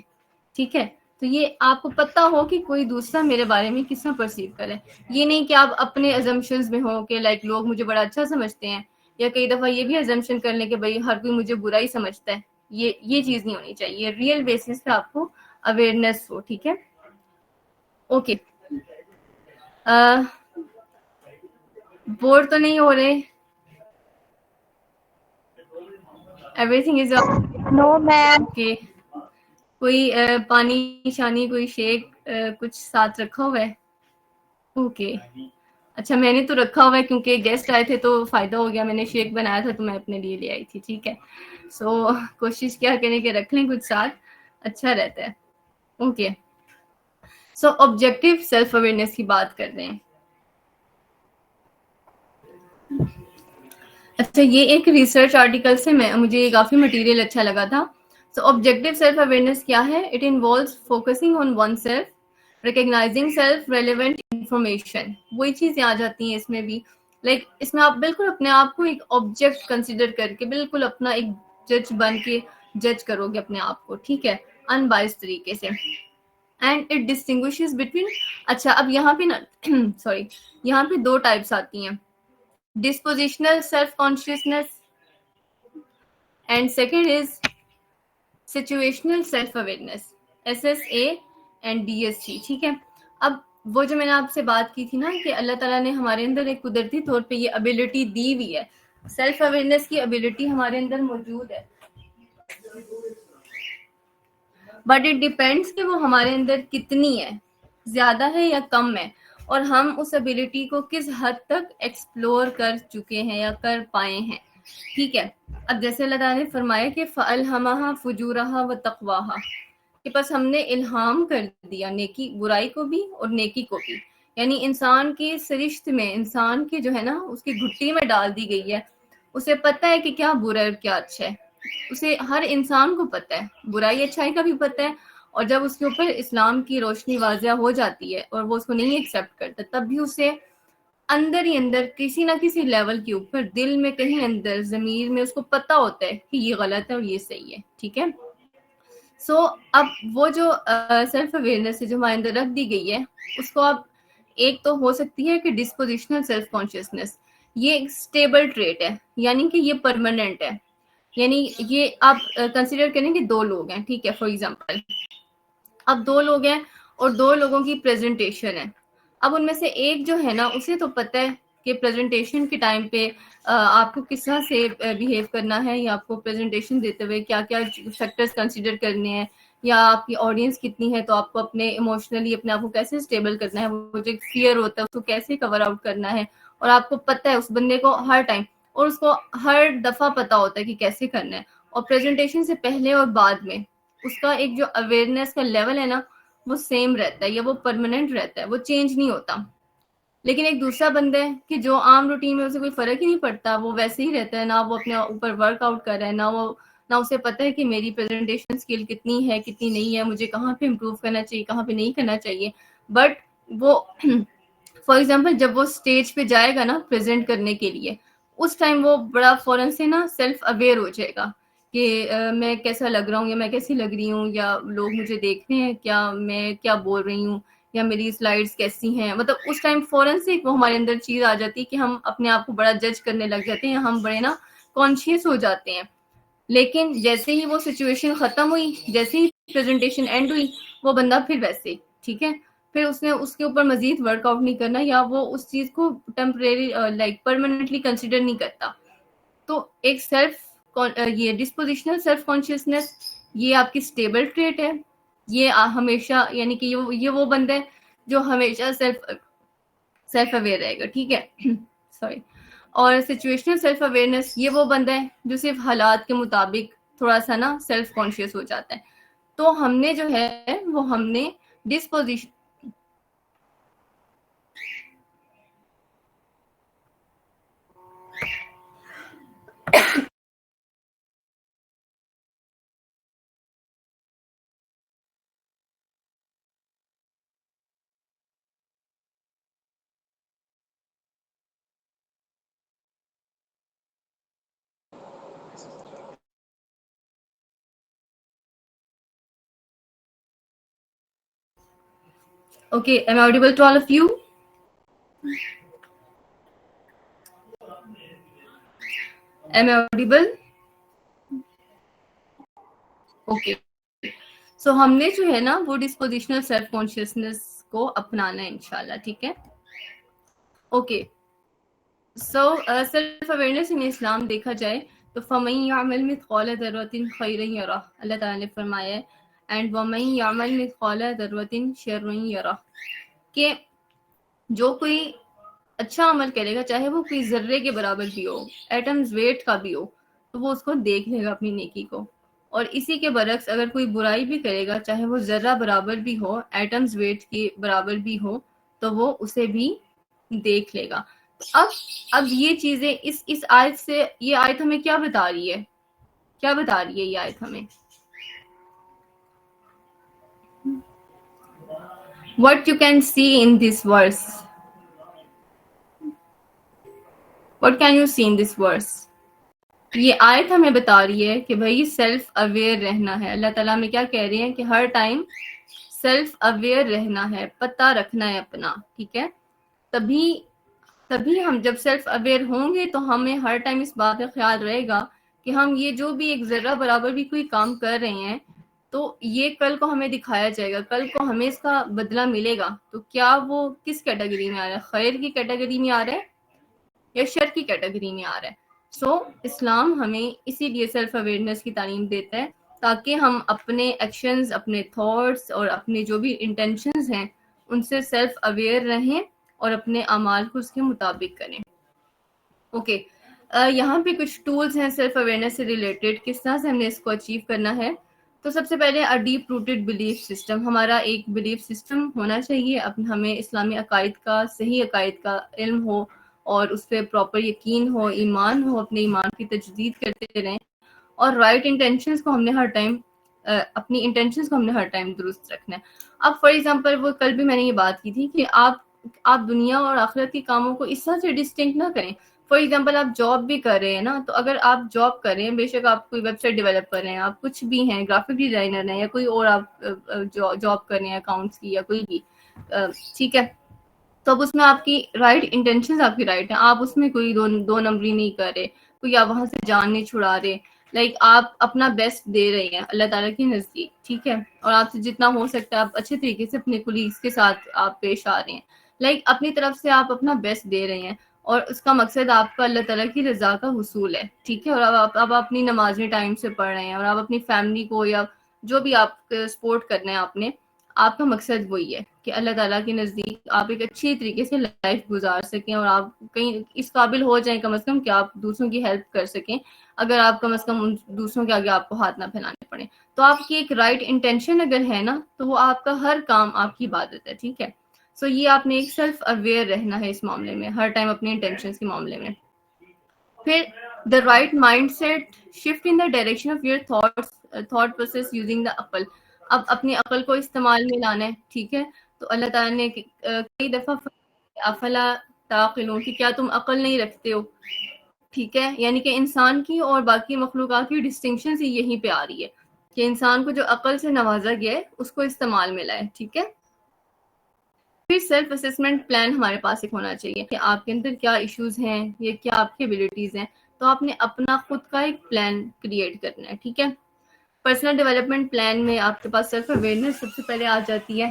ٹھیک ہے، تو یہ آپ کو پتہ ہو کہ کوئی دوسرا میرے بارے میں کس طرح پرسیو کرے. یہ نہیں کہ آپ اپنے ازمپشنز میں ہو کہ لائک لوگ مجھے بڑا اچھا سمجھتے ہیں، یا کئی دفعہ یہ بھی ازمپشن کر لیں کہ بھائی ہر کوئی مجھے برا ہی سمجھتا ہے. یہ چیز نہیں ہونی چاہیے. ریئل بیسس پہ آپ کو اویئرنیس ہو. ٹھیک ہے، اوکے. بور تو نہیں ہو رہے؟ Everything is no ma'am. Okay. کوئی پانی شانی کوئی شیک کچھ ساتھ رکھا ہوا ہے؟ اوکے، اچھا میں نے تو رکھا ہوا ہے کیونکہ گیسٹ آئے تھے تو فائدہ ہو گیا. میں نے شیک بنایا تھا تو میں اپنے لیے لے آئی تھی. ٹھیک ہے، سو کوشش کیا کریں کہ رکھ لیں کچھ ساتھ، اچھا رہتا ہے. اوکے، سو آبجیکٹیو سیلف اویئرنیس کی بات کر رہے ہیں. اچھا، یہ ایک ریسرچ آرٹیکل سے مجھے یہ کافی مٹیریل اچھا لگا تھا. سو آبجیکٹیو سیلف اویئرنیس کیا ہے؟ It involves focusing on oneself, recognising self relevant information. وہی چیزیں آ جاتی ہیں اس میں بھی. لائک اس میں آپ بالکل اپنے آپ کو ایک آبجیکٹ کنسیڈر کر کے بالکل اپنا ایک جج بن کے جج کرو گے اپنے آپ کو. ٹھیک ہے، ان بائس طریقے سے. And it distinguishes between. اچھا اب یہاں پہ نا سوری، یہاں پہ دو ٹائپس آتی ہیں: dispositional self-consciousness and second is situational self-awareness, SSA and DSC. ٹھیک ہے، اب وہ جو میں نے آپ سے بات کی تھی نا کہ اللہ تعالیٰ نے ہمارے اندر ایک قدرتی طور پہ یہ ابیلٹی دی ہوئی ہے، سیلف اویئرنیس کی ابیلٹی ہمارے اندر موجود ہے، بٹ اٹ ڈیپینڈس کہ وہ ہمارے اندر کتنی ہے، زیادہ ہے یا کم ہے، اور ہم اس ابیلٹی کو کس حد تک ایکسپلور کر چکے ہیں یا کر پائے ہیں. ٹھیک ہے، اب جیسے اللہ تعالیٰ نے فرمایا کہ فَأَلْهَمَهَا فُجُورَهَا وَتَقْوَاهَا، کہ بس ہم نے الہام کر دیا نیکی برائی کو بھی اور نیکی کو بھی. یعنی انسان کی سرشت میں، انسان کے جو ہے نا اس کی گھٹی میں ڈال دی گئی ہے. اسے پتہ ہے کہ کیا برا ہے اور کیا اچھا ہے. اسے ہر انسان کو پتہ ہے، برائی اچھائی کا بھی پتہ ہے. اور جب اس کے اوپر اسلام کی روشنی واضح ہو جاتی ہے اور وہ اس کو نہیں ایکسیپٹ کرتا، تب بھی اسے اندر ہی اندر کسی نہ کسی لیول کے اوپر دل میں کہیں اندر ضمیر میں اس کو پتہ ہوتا ہے کہ یہ غلط ہے اور یہ صحیح ہے. ٹھیک ہے، سو اب وہ جو سیلف اویئرنیس ہے جو ہمارے اندر رکھ دی گئی ہے، اس کو اب ایک تو ہو سکتی ہے کہ ڈسپوزیشنل سیلف کانشیسنس. یہ ایک اسٹیبل ٹریٹ ہے، یعنی کہ یہ پرماننٹ ہے. یعنی یہ آپ کنسیڈر کریں کہ دو لوگ ہیں. ٹھیک ہے، فار ایگزامپل اب دو لوگ ہیں اور دو لوگوں کی پریزنٹیشن ہے. اب ان میں سے ایک جو ہے نا اسے تو پتہ ہے کہ پریزنٹیشن کے ٹائم پہ آپ کو کس طرح سے بیہیو کرنا ہے، یا آپ کو پریزنٹیشن دیتے ہوئے کیا کیا فیکٹرز کنسیڈر کرنے ہیں، یا آپ کی آڈینس کتنی ہے تو آپ کو اپنے ایموشنلی اپنے آپ کو کیسے اسٹیبل کرنا ہے، وہ جو فیئر ہوتا ہے اس کو کیسے کور آؤٹ کرنا ہے. اور آپ کو پتہ ہے اس بندے کو ہر ٹائم اور اس کو ہر دفعہ پتہ ہوتا ہے کہ کیسے کرنا ہے. اور پریزنٹیشن سے پہلے اور بعد میں اس کا ایک جو اویئرنیس کا لیول ہے نا وہ سیم رہتا ہے یا وہ پرماننٹ رہتا ہے، وہ چینج نہیں ہوتا. لیکن ایک دوسرا بندہ ہے کہ جو عام روٹین میں اسے کوئی فرق ہی نہیں پڑتا، وہ ویسے ہی رہتا ہے، نہ وہ اپنے اوپر ورک آؤٹ کر رہا ہے، نہ اسے پتہ ہے کہ میری پریزنٹیشن اسکل کتنی ہے کتنی نہیں ہے، مجھے کہاں پہ امپروو کرنا چاہیے کہاں پہ نہیں کرنا چاہیے. بٹ وہ فار ایگزامپل جب وہ اسٹیج پہ جائے گا نا پریزنٹ کرنے کے لیے، اس ٹائم وہ بڑا فوراً سے نا سیلف اویئر ہو جائے گا کہ میں کیسا لگ رہا ہوں یا میں کیسی لگ رہی ہوں، یا لوگ مجھے دیکھ رہے ہیں کیا، میں کیا بول رہی ہوں، یا میری سلائیڈز کیسی ہیں. مطلب اس ٹائم فوراً سے وہ ہمارے اندر چیز آ جاتی ہے کہ ہم اپنے آپ کو بڑا جج کرنے لگ جاتے ہیں، ہم بڑے نا کانشیس ہو جاتے ہیں. لیکن جیسے ہی وہ سچویشن ختم ہوئی، جیسے ہی پریزنٹیشن اینڈ ہوئی، وہ بندہ پھر ویسے. ٹھیک ہے، پھر اس نے اس کے اوپر مزید ورک آؤٹ نہیں کرنا، یا وہ اس چیز کو ٹیمپریری لائک پرماننٹلی کنسیڈر نہیں کرتا. تو ایک یہ ڈسپوزیشنل سیلف کانشیسنس یہ آپ کی اسٹیبل ٹریٹ ہے. یہ ہمیشہ یعنی کہ یہ وہ بندہ ہے جو ہمیشہ سیلف اویئر رہے گا. ٹھیک ہے سوری. اور سچویشنل سیلف اویئرنیس یہ وہ بندہ ہے جو صرف حالات کے مطابق تھوڑا سا نا سیلف کانشیس ہو جاتا ہے. تو ہم نے جو ہے وہ ہم نے disposition Okay, am I audible to all of you? Am I audible? Okay. So ہم نے جو ہے نا وہ ڈسپوزیشنل سیلف کانشیسنس کو اپنانا ہے انشاءاللہ. ٹھیک ہے. Okay. So self awareness in Islam دیکھا جائے تو فَمَن يَعْمَلْ مِثْقَالَ ذَرَّةٍ خَيْرًا يَرَهُ, اللہ تعالیٰ نے فرمایا ہے اینڈ وَمَن يَعْمَلْ مِثْقَالَ ذَرَّةٍ شَرًّا يَرَهُ کہ جو کوئی اچھا عمل کرے گا چاہے وہ کوئی ذرے کے برابر بھی ہو, ایٹمز ویٹ کا بھی ہو, تو وہ اس کو دیکھ لے گا اپنی نیکی کو. اور اسی کے برعکس اگر کوئی برائی بھی کرے گا چاہے وہ ذرہ برابر بھی ہو, ایٹمز ویٹ کے برابر بھی ہو, تو وہ اسے بھی دیکھ لے گا. اب یہ چیزیں اس آیت سے, یہ آیت ہمیں کیا بتا رہی ہے, کیا بتا رہی ہے یہ آیت ہمیں؟ What you can see in this verse? What can you see in this verse? یہ آیت ہمیں بتا رہی ہے کہ بھائی سیلف اویئر رہنا ہے. اللہ تعالیٰ ہمیں کیا کہہ رہے ہیں کہ ہر ٹائم سیلف اویئر رہنا ہے, پتہ رکھنا ہے اپنا. ٹھیک ہے. تبھی ہم جب سیلف اویئر ہوں گے تو ہمیں ہر ٹائم اس بات کا خیال رہے گا کہ ہم یہ جو بھی ایک ذرہ برابر بھی کوئی کام کر رہے ہیں تو یہ کل کو ہمیں دکھایا جائے گا, کل کو ہمیں اس کا بدلہ ملے گا. تو کیا وہ کس کیٹیگری میں آ رہا ہے, خیر کی کیٹیگری میں آ رہا ہے یا شر کی کیٹیگری میں آ رہا ہے؟ سو اسلام ہمیں اسی لیے سیلف اویئرنیس کی تعلیم دیتا ہے تاکہ ہم اپنے ایکشنز, اپنے تھاٹس اور اپنے جو بھی انٹینشنز ہیں ان سے سیلف اویئر رہیں اور اپنے اعمال کو اس کے مطابق کریں. اوکے. یہاں پہ کچھ ٹولز ہیں سیلف اویئرنیس سے ریلیٹڈ, کس طرح سے ہم نے اس کو اچیو کرنا ہے. تو سب سے پہلے ڈیپ روٹڈ بلیف سسٹم, ہمارا ایک بلیف سسٹم ہونا چاہیے. ہمیں اسلامی عقائد کا, صحیح عقائد کا علم ہو اور اس پہ پراپر یقین ہو, ایمان ہو, اپنے ایمان کی تجدید کرتے رہیں. اور رائٹ انٹینشنز کو ہم نے ہر ٹائم, اپنی انٹینشنز کو ہم نے ہر ٹائم درست رکھنا ہے. اب فار ایگزامپل وہ کل بھی میں نے یہ بات کی تھی کہ آپ دنیا اور آخرت کے کاموں کو اس طرح سے ڈسٹنکٹ نہ کریں. فار ایگزامپل آپ جاب بھی کر رہے ہیں نا, تو اگر آپ جاب کر رہے ہیں, بے شک آپ کوئی ویب سائٹ ڈیولپ کر رہے ہیں, آپ کچھ بھی ہیں, گرافک ڈیزائنر ہیں یا کوئی اور آپ جاب کر رہے ہیں اکاؤنٹس کی یا کوئی بھی, ٹھیک ہے. تو اب اس میں آپ کی رائٹ انٹینشنز آپ کی رائٹ ہیں, آپ اس میں کوئی دو نمبری نہیں کر رہے, کوئی آپ وہاں سے جان نہیں چھڑا رہے. لائک آپ اپنا بیسٹ دے رہے ہیں اللہ تعالیٰ کے نزدیک, ٹھیک ہے. اور آپ سے جتنا ہو سکتا ہے آپ اچھے طریقے سے اپنے کولیگس کے ساتھ آپ پیش آ رہے ہیں. لائک اپنی طرف سے آپ اپنا بیسٹ دے رہے ہیں اور اس کا مقصد آپ کا اللہ تعالیٰ کی رضا کا حصول ہے, ٹھیک ہے. اور اب اپنی نمازیں ٹائم سے پڑھ رہے ہیں اور آپ اپنی فیملی کو یا جو بھی آپ سپورٹ کرنا ہے آپ نے, آپ کا مقصد وہی ہے کہ اللہ تعالیٰ کے نزدیک آپ ایک اچھی طریقے سے لائف گزار سکیں اور آپ کہیں اس قابل ہو جائیں کم از کم کہ آپ دوسروں کی ہیلپ کر سکیں, اگر آپ کم از کم ان دوسروں کے آگے آپ کو ہاتھ نہ پھیلانے پڑے. تو آپ کی ایک رائٹ انٹینشن اگر ہے نا تو وہ آپ کا ہر کام آپ کی عبادت ہے, ٹھیک ہے. سو یہ آپ نے ایک سیلف اویئر رہنا ہے اس معاملے میں, ہر ٹائم اپنے انٹینشنز کے معاملے میں. پھر the right mindset shift in the direction of your thought process using the عقل. اب اپنی عقل کو استعمال میں لانا ہے, ٹھیک ہے. تو اللہ تعالیٰ نے کئی دفعہ افلا تعقلون کہ کیا تم عقل نہیں رکھتے ہو, ٹھیک ہے. یعنی کہ انسان کی اور باقی مخلوقات کی ڈسٹنکشن ہی یہیں پہ آ رہی ہے کہ انسان کو جو عقل سے نوازا گیا ہے اس کو استعمال میں لائے, ٹھیک ہے. پھر سیلف اسسمنٹ پلان ہمارے پاس ایک ہونا چاہیے کہ آپ کے اندر کیا ایشوز ہیں یا کیا آپ کی ایبلٹیز ہیں, تو آپ نے اپنا خود کا ایک پلان کریٹ کرنا ہے, ٹھیک ہے. پرسنل ڈیولپمنٹ پلان میں آپ کے پاس سیلف اویئرنیس سب سے پہلے آ جاتی ہے.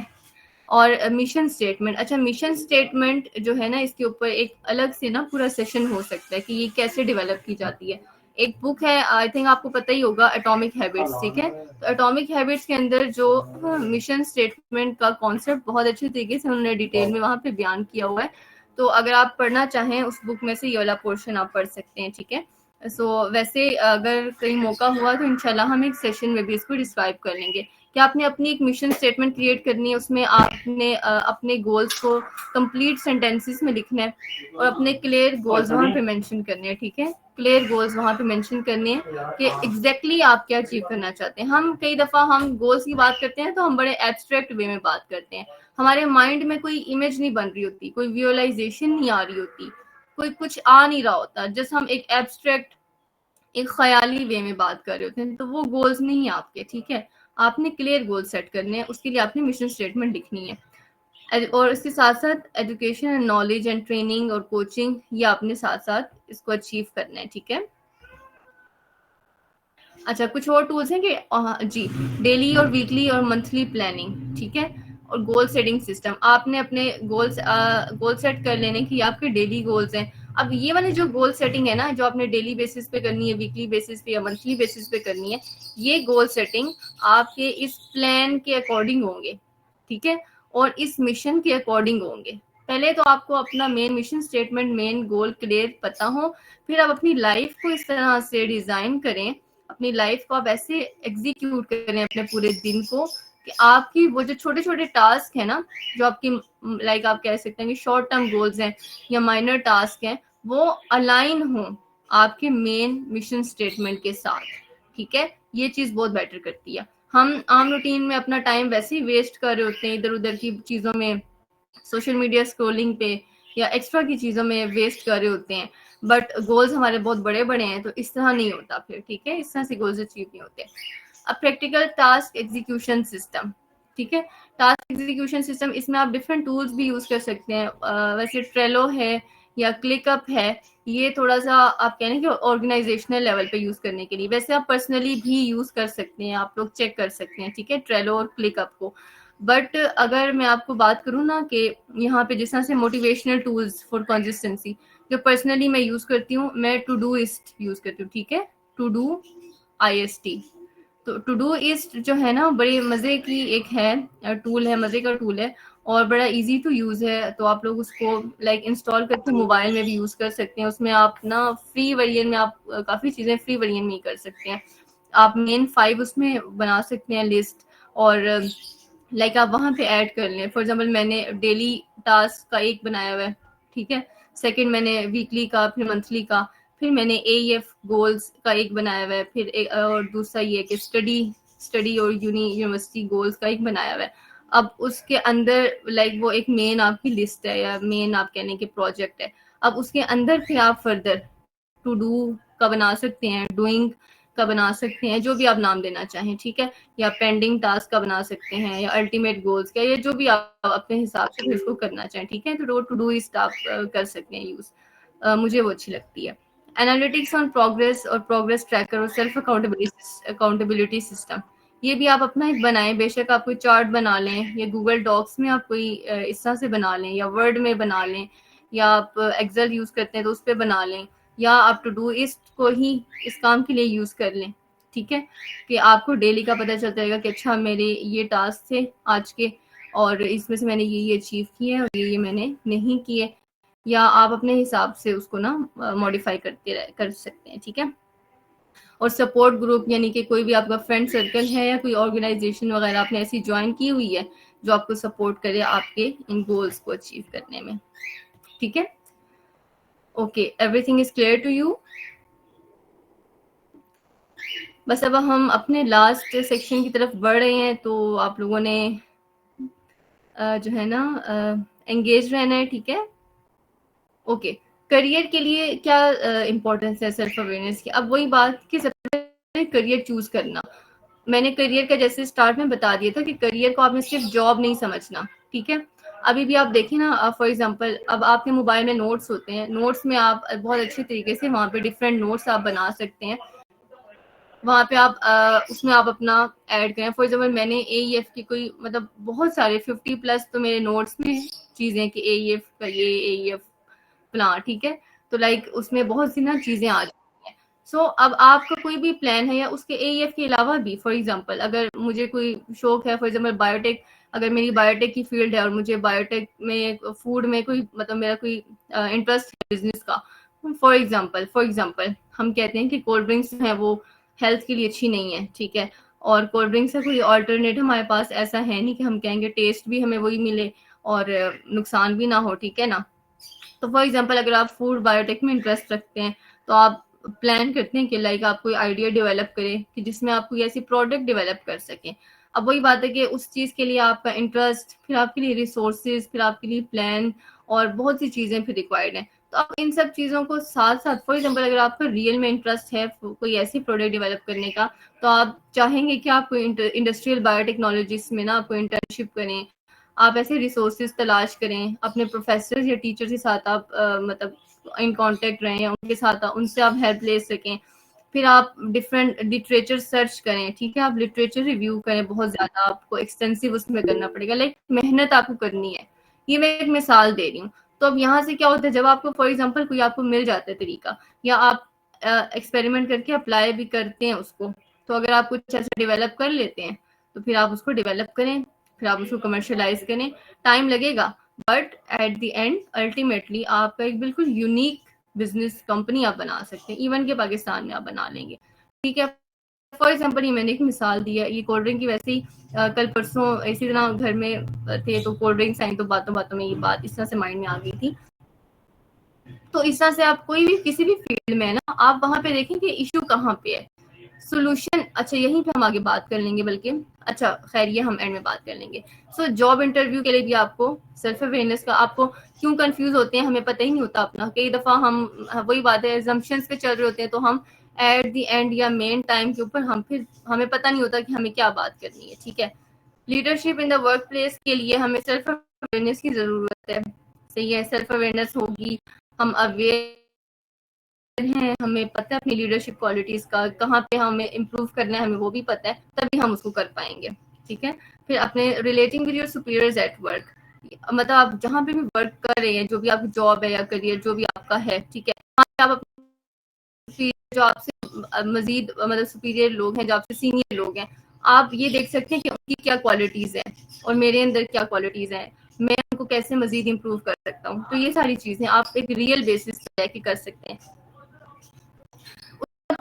اور مشن سٹیٹمنٹ, اچھا مشن سٹیٹمنٹ جو ہے نا اس کے اوپر ایک الگ سے نا پورا سیشن ہو سکتا ہے کہ یہ کیسے ڈیولپ کی جاتی ہے. ایک بک ہے آئی تھنک آپ کو پتہ ہی ہوگا, اٹامک ہیبٹس, ٹھیک ہے. تو اٹامک ہیبٹس کے اندر جو مشن سٹیٹمنٹ کا کانسیپٹ بہت اچھے طریقے سے انہوں نے ڈیٹیل میں وہاں پہ بیان کیا ہوا ہے. تو اگر آپ پڑھنا چاہیں اس بک میں سے یہ والا پورشن آپ پڑھ سکتے ہیں. ٹھیک ہے. سو ویسے اگر کہیں موقع ہوا تو انشاءاللہ ہم ایک سیشن میں بھی اس کو ڈسکرائب کر لیں گے کہ آپ نے اپنی ایک مشن اسٹیٹمنٹ کریٹ کرنی ہے. اس میں آپ نے اپنے گولز کو کمپلیٹ سینٹینسز میں لکھنا ہے اور اپنے کلیئر گولز وہاں پہ مینشن کرنے ہیں. ٹھیک ہے. کلیئر گولز وہاں پہ مینشن کرنے ہیں کہ ایگزیکٹلی آپ کیا اچیو کرنا چاہتے ہیں. ہم کئی دفعہ ہم گولز کی بات کرتے ہیں تو ہم بڑے ایبسٹریکٹ وے میں بات کرتے ہیں. ہمارے مائنڈ میں کوئی امیج نہیں بن رہی ہوتی, کوئی ویژوائزیشن نہیں آ رہی ہوتی, کوئی کچھ آ نہیں رہا ہوتا. جس ہم ایک ایبسٹریکٹ ایک خیالی وے میں بات کر رہے ہوتے ہیں, تو وہ گولز نہیں آپ کے. ٹھیک ہے. آپ نے کلیئر گول سیٹ کرنے ہیں, اس کے لیے آپ نے مشن اسٹیٹمنٹ لکھنی ہے. اور اس کے ساتھ ساتھ education and knowledge and training اور کوچنگ, یہ آپ نے ساتھ ساتھ اس کو اچیو کرنا ہے. ٹھیک ہے. اچھا, کچھ اور ٹولس ہیں کہ جی, ڈیلی اور ویکلی اور منتھلی پلاننگ. ٹھیک ہے. اور گول سیٹنگ سسٹم, آپ نے اپنے گول سیٹ کر لینے کہ آپ کے ڈیلی گولز ہیں. اب یہ والے جو گول سیٹنگ ہے نا, جو آپ نے ڈیلی بیسس پہ کرنی ہے, ویکلی بیسس پہ یا منتھلی بیسس پہ کرنی ہے, یہ گول سیٹنگ آپ کے اس پلان کے اکارڈنگ ہوں گے. ٹھیک ہے. اور اس مشن کے اکارڈنگ ہوں گے. پہلے تو آپ کو اپنا مین مشن اسٹیٹمنٹ, مین گول کلیئر پتا ہو, پھر آپ اپنی لائف کو اس طرح سے ڈیزائن کریں, اپنی لائف کو آپ ایسے ایگزیکیوٹ کریں اپنے پورے دن کو, کہ آپ کی وہ جو چھوٹے چھوٹے ٹاسک ہیں نا, جو آپ کی لائک آپ کہہ سکتے ہیں کہ شارٹ ٹرم گولز ہیں یا مائنر ٹاسک ہیں, وہ الائن ہوں آپ کے مین مشن اسٹیٹمنٹ کے ساتھ. ٹھیک ہے. یہ چیز بہت بیٹر کرتی ہے. ہم عام روٹین میں اپنا ٹائم ویسے ہی ویسٹ کر رہے ہوتے ہیں ادھر ادھر کی چیزوں میں, سوشل میڈیا اسکرولنگ پہ یا ایکسٹرا کی چیزوں میں ویسٹ کر رہے ہوتے ہیں, بٹ گولز ہمارے بہت بڑے بڑے ہیں, تو اس طرح نہیں ہوتا پھر. ٹھیک ہے. اس طرح سے گولز اچیو نہیں ہوتے. اب پریکٹیکل ٹاسک ایگزیکیوشن سسٹم. ٹھیک ہے. ٹاسک ایگزیکیوشن سسٹم, اس میں آپ ڈفرینٹ ٹولز بھی یوز کر سکتے ہیں. ویسے ٹریلو ہے یا کلک اپ ہے, یہ تھوڑا سا آپ کہیں کہ آرگنائزیشنل لیول پہ یوز کرنے کے لیے. ویسے آپ پرسنلی بھی یوز کر سکتے ہیں, آپ لوگ چیک کر سکتے ہیں. ٹھیک ہے. ٹریلو اور کلک اپ کو. بٹ اگر میں آپ کو بات کروں نا کہ یہاں پہ جس طرح سے موٹیویشنل ٹولز فار کنسسٹنسی, جو پرسنلی میں یوز کرتی ہوں, میں ٹو ڈو اسٹ یوز کرتی ہوں. ٹھیک ہے. To do IST. تو ٹو ڈو اسٹ جو ہے نا, بڑی مزے کی ایک ہے ٹول ہے, مزے کا ٹول ہے اور بڑا ایزی ٹو یوز ہے. تو آپ لوگ اس کو لائک انسٹال کر کے موبائل میں بھی یوز کر سکتے ہیں. اس میں آپ نا فری ورژن میں آپ کافی چیزیں فری ورژن میں ہی کر سکتے ہیں. آپ مین 5 اس میں بنا سکتے ہیں لسٹ, اور لائک آپ وہاں پہ ایڈ کر لیں. فار ایگزامپل میں نے ڈیلی ٹاسک کا ایک بنایا ہوا ہے. ٹھیک ہے. سیکنڈ میں نے ویکلی کا, پھر منتھلی کا, پھر میں نے AEF گولز کا ایک بنایا ہوا ہے, پھر اور دوسرا یہ کہ اسٹڈی اور یونیورسٹی گولز کا ایک بنایا ہوا ہے. اب اس کے اندر لائک وہ ایک مین آپ کی لسٹ ہے یا مین آپ کہنے کے پروجیکٹ ہے. اب اس کے اندر پھر آپ فردر ٹو ڈو کا بنا سکتے ہیں, ڈوئنگ کا بنا سکتے ہیں, جو بھی آپ نام دینا چاہیں. ٹھیک ہے. یا پینڈنگ ٹاسک کا بنا سکتے ہیں, یا الٹیمیٹ گولز کا, یا جو بھی آپ اپنے حساب سے اس کو کرنا چاہیں. ٹھیک ہے. تو ٹو ڈو اسٹ آپ کر سکتے ہیں یوز. مجھے وہ اچھی لگتی ہے. انالیٹکس آن پروگرس اور پروگرس ٹریکر اور سیلف اکاؤنٹیبلٹی سسٹم, یہ بھی آپ اپنا ایک بنائیں. بے شک آپ کوئی چارٹ بنا لیں, یا گوگل ڈاکس میں آپ کوئی اس طرح سے بنا لیں, یا ورڈ میں بنا لیں, یا آپ ایکسل یوز کرتے ہیں تو اس پہ بنا لیں, یا آپ ٹو ڈو اسٹ کو ہی اس کام کے لیے یوز کر لیں. ٹھیک ہے. کہ آپ کو ڈیلی کا پتہ چلتا رہے گا کہ اچھا میرے یہ ٹاسک تھے آج کے, اور اس میں سے میں نے یہ اچیو کیے اور یہ میں نے نہیں کیے. یا آپ اپنے حساب سے اس کو نا ماڈیفائی کر سکتے ہیں. ٹھیک ہے. اور سپورٹ گروپ, یعنی کہ کوئی بھی آپ کا فرینڈ سرکل ہے یا کوئی آرگنائزیشن وغیرہ آپ نے ایسی جوائن کی ہوئی ہے جو آپ کو سپورٹ کرے آپ کے ان گولز کو اچیو کرنے میں. ٹھیک ہے. Okay, everything is clear to you. بس اب ہم اپنے لاسٹ سیکشن کی طرف بڑھ رہے ہیں, تو آپ لوگوں نے جو ہے نا انگیج رہنا ہے. ٹھیک ہے. اوکے. کریئر کے لیے کیا امپورٹنس ہے سیلف اویئرنیس کی. اب وہی بات کہ سب سے پہلے کریئر چوز کرنا. میں نے کریئر کا جیسے اسٹارٹ میں بتا دیا تھا کہ کریئر کو آپ نے صرف جاب نہیں سمجھنا. ٹھیک ہے. ابھی بھی آپ دیکھیں نا, فار ایگزامپل اب آپ کے موبائل میں نوٹس ہوتے ہیں, نوٹس میں آپ بہت اچھے طریقے سے وہاں پہ ڈفرینٹ نوٹس آپ بنا سکتے ہیں. وہاں پہ آپ اس میں آپ اپنا ایڈ کریں. فار ایگزامپل میں نے AEF کی کوئی مطلب بہت سارے 50+ تو میرے نوٹس میں چیزیں کہ AEF کا یہ AEF پلان. ٹھیک ہے. تو لائک اس میں بہت سی نا چیزیں آ جاتی ہیں. سو اب آپ کا کوئی بھی پلان ہے یا اس کے AEF کے علاوہ بھی، فار ایگزامپل اگر مجھے کوئی شوق ہے، فار ایگزامپل بایوٹیک، اگر میری بایوٹیک کی فیلڈ ہے اور مجھے بایوٹیک میں فوڈ میں کوئی مطلب میرا کوئی انٹرسٹ ہے بزنس کا، فار ایگزامپل ہم کہتے ہیں کہ کولڈ ڈرنکس ہیں وہ ہیلتھ کے لیے اچھی نہیں ہے، ٹھیک ہے، اور کولڈ ڈرنکس کا کوئی آلٹرنیٹ ہمارے پاس ایسا ہے نہیں کہ ہم کہیں گے ٹیسٹ بھی ہمیں وہی ملے اور نقصان بھی نہ ہو، ٹھیک ہے نا. تو فار ایگزامپل اگر آپ فوڈ بایوٹیک میں انٹرسٹ رکھتے ہیں تو آپ پلان کرتے ہیں کہ لائک آپ کوئی آئیڈیا ڈیولپ کریں کہ جس میں آپ کوئی ایسی پروڈکٹ ڈیولپ کر سکیں. اب وہی بات ہے کہ اس چیز کے لیے آپ کا انٹرسٹ، پھر آپ کے لیے ریسورسز، پھر آپ کے لیے پلان اور بہت سی چیزیں پھر ریکوائرڈ ہیں. تو آپ ان سب چیزوں کو ساتھ ساتھ، فار ایگزامپل اگر آپ کا ریئل میں انٹرسٹ ہے کوئی ایسی پروڈکٹ ڈیولپ کرنے کا، تو آپ چاہیں گے کہ آپ کوئی انڈسٹریل بایوٹیکنالوجیز میں نا آپ کو انٹرنشپ کریں، آپ ایسے ریسورسز تلاش کریں، اپنے پروفیسر یا ٹیچر کے ساتھ آپ مطلب ان کانٹیکٹ رہیں، ان کے ساتھ ان سے آپ ہیلپ لے سکیں. پھر آپ ڈفرینٹ لٹریچر سرچ کریں، ٹھیک ہے، آپ لٹریچر ریویو کریں، بہت زیادہ آپ کو ایکسٹینسو اس میں کرنا پڑے گا، لائک محنت آپ کو کرنی ہے. یہ میں ایک مثال دے رہی ہوں. تو اب یہاں سے کیا ہوتا ہے، جب آپ کو فار ایگزامپل کوئی آپ کو مل جاتا ہے طریقہ، یا آپ ایکسپیریمنٹ کر کے اپلائی بھی کرتے ہیں اس کو، تو اگر آپ کچھ ایسا ڈیولپ کر لیتے ہیں تو پھر آپ اس کو ڈیولپ کریں، پھر آپ اس کو کمرشلائز کریں. ٹائم لگے گا but at the end ultimately آپ کا ایک بالکل یونیک بزنس کمپنی آپ بنا سکتے ہیں، ایون کہ پاکستان میں آپ بنا لیں گے، ٹھیک ہے. فار ایگزامپل یہ میں نے ایک مثال دی ہے، یہ کولڈ ڈرنک کی ویسے ہی کل پرسوں اسی طرح گھر میں تھے تو کولڈ ڈرنکس آئیں تو باتوں باتوں میں یہ بات اس طرح سے مائنڈ میں آ گئی تھی. تو اس طرح سے آپ کوئی بھی کسی بھی فیلڈ میں ہے نا، آپ وہاں پہ دیکھیں کہ ایشو کہاں پہ ہے، سولوشن. اچھا یہیں پہ ہم آگے بات کر لیں گے، بلکہ اچھا خیر یہ ہم اینڈ میں بات کر لیں گے. سو جاب انٹرویو کے لیے بھی آپ کو سیلف اویئرنیس کا، آپ کو کیوں کنفیوز ہوتے ہیں، ہمیں پتہ ہی نہیں ہوتا اپنا. کئی دفعہ ہم وہی بات ہے ایگزمپشنز پہ چل رہے ہوتے ہیں، تو ہم ایٹ دی اینڈ یا مین ٹائم کے اوپر ہمیں پتہ نہیں ہوتا کہ ہمیں کیا بات کرنی ہے، ٹھیک ہے. Leadership in the work place کے لیے ہمیں سیلف اویئرنیس کی ضرورت ہے. صحیح ہے، سیلف اویئرنیس ہوگی، ہم اویئر ہیں، ہمیں پتہ ہے اپنی لیڈرشپ کوالٹیز کا کہاں پہ ہمیں امپروو کرنا ہے، ہمیں وہ بھی پتہ ہے، تبھی ہم اس کو کر پائیں گے، ٹھیک ہے. پھر اپنے relating with your superiors at work, مطلب آپ جہاں پہ بھی ورک کر رہے ہیں، جو بھی آپ کی جاب ہے یا کریئر جو بھی آپ کا ہے، ٹھیک ہے، وہاں پہ آپ جو آپ سے مزید مطلب سپیریئر لوگ ہیں، جو آپ سے سینئر لوگ ہیں، آپ یہ دیکھ سکتے ہیں کہ ان کی کیا کوالٹیز ہیں اور میرے اندر کیا کوالٹیز ہیں، میں ان کو کیسے مزید امپروو کر سکتا ہوں. تو یہ ساری چیزیں آپ ایک ریئل بیسس پہ رہ کے کر سکتے ہیں.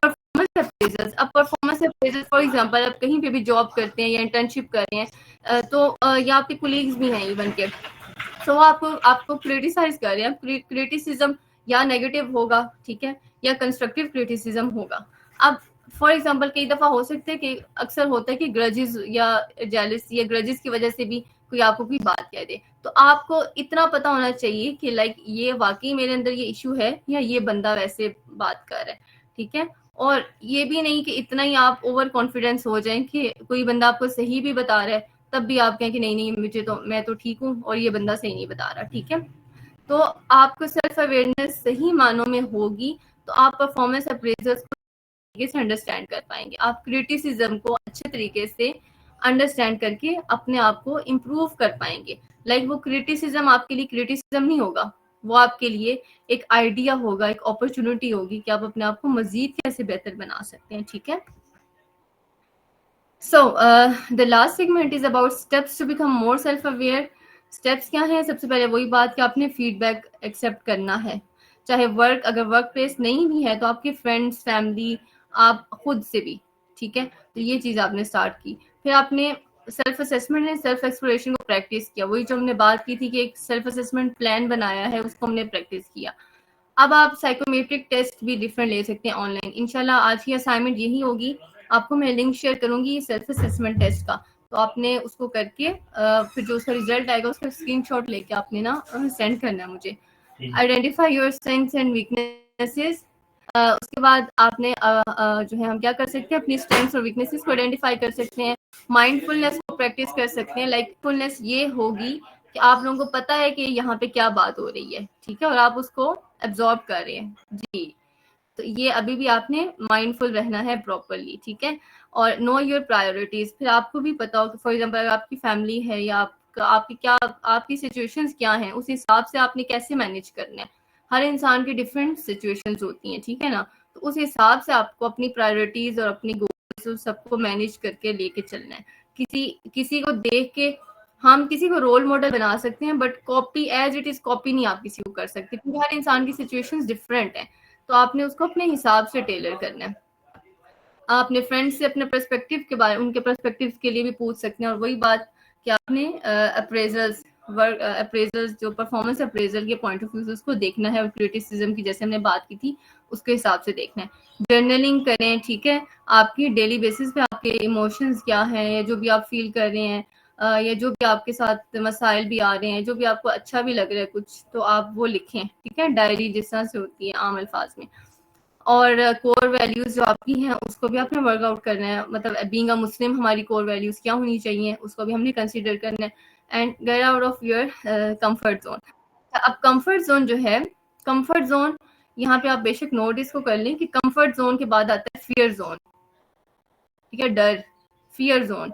اب پرفارمنس اپریزل فار ایگزامپل آپ کہیں پہ بھی جاب کرتے ہیں یا انٹرنشپ کر رہے ہیں، تو یا آپ کے کولیگز بھی ہیں ایون کے، تو آپ کو کریٹیسائز کر رہے ہیں. کریٹیسزم یا نیگیٹو ہوگا، ٹھیک ہے، یا کنسٹرکٹیو کریٹیسزم ہوگا. اب فار ایگزامپل کئی دفعہ ہو سکتا ہے کہ اکثر ہوتا ہے کہ گرجز یا جیلس یا گرجز کی وجہ سے بھی کوئی آپ کو کوئی بات کہہ دے، تو آپ کو اتنا پتا ہونا چاہیے کہ لائک یہ واقعی میرے اندر یہ ایشو ہے یا یہ بندہ ویسے بات کر رہا ہے، ٹھیک ہے. اور یہ بھی نہیں کہ اتنا ہی آپ اوور کانفیڈینس ہو جائیں کہ کوئی بندہ آپ کو صحیح بھی بتا رہا ہے تب بھی آپ کہیں کہ نہیں مجھے تو میں تو ٹھیک ہوں اور یہ بندہ صحیح نہیں بتا رہا، ٹھیک ہے. تو آپ کو سیلف اویئرنیس صحیح معنوں میں ہوگی تو آپ پرفارمنس اپریزلز کو طریقے سے انڈرسٹینڈ کر پائیں گے، آپ کریٹیسزم کو اچھے طریقے سے انڈرسٹینڈ کر کے اپنے آپ کو امپروو کر پائیں گے. لائک وہ کریٹیسزم آپ کے لیے کریٹیسزم نہیں ہوگا، وہ آپ کے لیے ایک آئیڈیا ہوگا، ایک اپرچونٹی ہوگی کہ آپ اپنے آپ کو مزید کیسے بہتر بنا سکتے ہیں، ٹھیک ہے. So the last segment is about steps to become more self-aware. Steps کیا ہیں؟ سب سے پہلے وہی بات کہ آپ نے فیڈ بیک ایکسیپٹ کرنا ہے، چاہے اگر ورک پلیس نہیں بھی ہے تو آپ کے فرینڈس، فیملی، آپ خود سے بھی، ٹھیک ہے. تو یہ چیز آپ نے اسٹارٹ کی. پھر آپ نے سیلف اسیسمنٹ ہے، سیلف ایکسپلوریشن کو پریکٹس کیا، وہی جو ہم نے بات کی تھی کہ ایک سیلف اسیسمنٹ پلان بنایا ہے، اس کو ہم نے پریکٹس کیا. اب آپ سائیکومیٹرک ٹیسٹ بھی ڈفرینٹ لے سکتے ہیں آن لائن. انشاءاللہ آج کی اسائنمنٹ یہی ہوگی، آپ کو میں لنک شیئر کروں گی سیلف اسیسمنٹ ٹیسٹ کا، تو آپ نے اس کو کر کے پھر جو اس کا ریزلٹ آئے گا اس کا اسکرین شاٹ لے کے آپ نے نا سینڈ کرنا ہے مجھے. Identify your strengths and weaknesses. اس کے بعد آپ نے جو ہے ہم کیا کر سکتے ہیں، اپنی اسٹرینگس اور ویکنیسز کو آئیڈینٹیفائی کر سکتے ہیں. مائنڈ فلنس کو پریکٹس کر سکتے ہیں. لائک فلنس یہ ہوگی کہ آپ لوگوں کو پتا ہے کہ یہاں پہ کیا بات ہو رہی ہے، ٹھیک ہے، اور آپ اس کو ایبزارب کر رہے ہیں. جی تو یہ ابھی بھی آپ نے مائنڈ فل رہنا ہے پراپرلی، ٹھیک ہے. اور نو یور پرائیورٹیز. پھر آپ کو بھی پتا ہو کہ فار ایگزامپل اگر آپ کی فیملی ہے یا آپ کی سچویشنز کیا ہیں، اس حساب سے آپ نے کیسے مینیج کرنا ہے. ہر انسان کی ڈفرینٹ سچویشنز ہوتی ہیں، ٹھیک ہے نا. تو اس حساب سے آپ کو اپنی پرائرٹیز اور اپنی گولز سب کو مینیج کر کے لے کے چلنا ہے. کسی کو دیکھ کے ہم کسی کو رول ماڈل بنا سکتے ہیں but copy as it is copy نہیں آپ کسی کو کر سکتے, کیونکہ ہر انسان کی سچویشن ڈفرینٹ ہیں, تو آپ نے اس کو اپنے حساب سے ٹیلر کرنا ہے. آپ اپنے فرینڈ سے اپنے پرسپیکٹو کے بارے ان کے پرسپیکٹو کے لیے بھی پوچھ سکتے ہیں, اور وہی بات کہ آپ نے اپریزلز جو پرفارمنس اپریزل کے پوائنٹ آف ویو اس کو دیکھنا ہے, اور کریٹیسزم کی جیسے ہم نے بات کی تھی اس کے حساب سے دیکھنا ہے. جرنلنگ کریں, ٹھیک ہے, آپ کی ڈیلی بیسس پہ آپ کے ایموشنز کیا ہیں, یا جو بھی آپ فیل کر رہے ہیں, یا جو بھی آپ کے ساتھ مسائل بھی آ رہے ہیں, جو بھی آپ کو اچھا بھی لگ رہا ہے کچھ, تو آپ وہ لکھیں, ٹھیک ہے, ڈائری جس طرح سے ہوتی ہے عام الفاظ میں. اور کور ویلیوز جو آپ کی ہیں اس کو بھی آپ نے ورک آؤٹ کرنا ہے, مطلب بینگ اے مسلم ہماری کور ویلیوز کیا ہونی چاہیے اس کو بھی ہم نے کنسیڈر کرنا ہے. And get out of your comfort zone. اب کمفرٹ زون جو ہے, کمفرٹ زون یہاں پہ آپ بے شک نوٹ اس کو کر لیں کہ کمفرٹ زون کے بعد آتا ہے فیئر زون, ٹھیک ہے, ڈر, فیئر زون.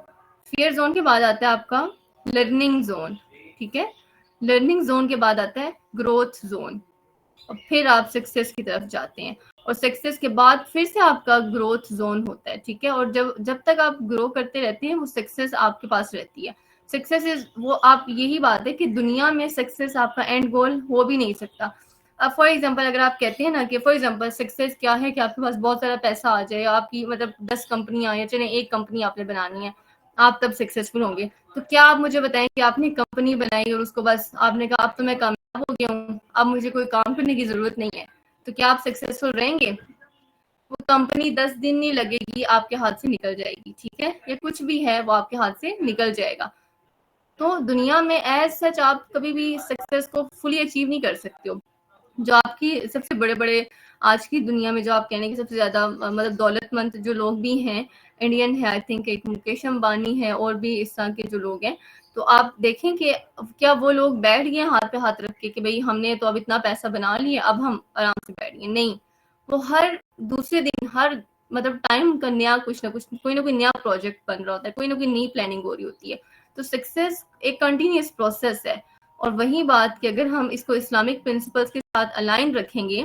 فیئر زون کے بعد آتا ہے آپ کا لرننگ زون, ٹھیک ہے, لرننگ زون کے بعد آتا ہے گروتھ زون, اور پھر آپ سکسیس کی طرف جاتے ہیں, اور سکسیس کے بعد پھر سے آپ کا گروتھ زون ہوتا ہے, ٹھیک ہے. اور جب تک آپ گرو کرتے رہتے ہیں وہ سکسیس آپ کے پاس رہتی ہے. سکسیس وہ آپ یہی بات ہے کہ دنیا میں سکسیس آپ کا اینڈ گول ہو بھی نہیں سکتا. اب فار ایگزامپل اگر آپ کہتے ہیں نا کہ فار ایگزامپل سکسیس کیا ہے کہ آپ کے پاس بہت سارا پیسہ آ جائے, آپ کی مطلب 10 کمپنیاں یا چلیں ایک کمپنی آپ نے بنانی ہے, آپ تب سکسیسفل ہوں گے. تو کیا آپ مجھے بتائیں کہ آپ نے کمپنی بنائی اور اس کو بس آپ نے کہا اب تو میں کامیاب ہو گیا ہوں, اب مجھے کوئی کام کرنے کی ضرورت نہیں ہے, تو کیا آپ سکسیسفل رہیں گے؟ وہ کمپنی 10 دن نہیں لگے گی, آپ کے ہاتھ سے نکل جائے گی, ٹھیک ہے, یا کچھ بھی ہے وہ آپ کے ہاتھ سے نکل جائے گا. تو دنیا میں ایز سچ آپ کبھی بھی سکسیس کو فلی اچیو نہیں کر سکتے ہو. جو آپ کی سب سے بڑے بڑے آج کی دنیا میں جو آپ کہنے کی سب سے زیادہ مطلب دولت مند جو لوگ بھی ہیں, انڈین ہے آئی تھنک, ایک مکیش امبانی ہے, اور بھی اس طرح کے جو لوگ ہیں, تو آپ دیکھیں کہ کیا وہ لوگ بیٹھ گئے ہاتھ پہ ہاتھ رکھ کے کہ بھئی ہم نے تو اب اتنا پیسہ بنا لیا اب ہم آرام سے بیٹھ گئے؟ نہیں, وہ ہر دوسرے دن ہر مطلب ٹائم کا نیا کچھ نہ کچھ کوئی نہ کوئی نیا پروجیکٹ بن رہا ہوتا ہے, کوئی نہ کوئی نئی پلاننگ ہو رہی ہوتی ہے. تو سکسیس ایک کنٹینیوس پروسیس ہے. اور وہی بات کہ اگر ہم اس کو اسلامک پرنسپلز کے ساتھ الائن رکھیں گے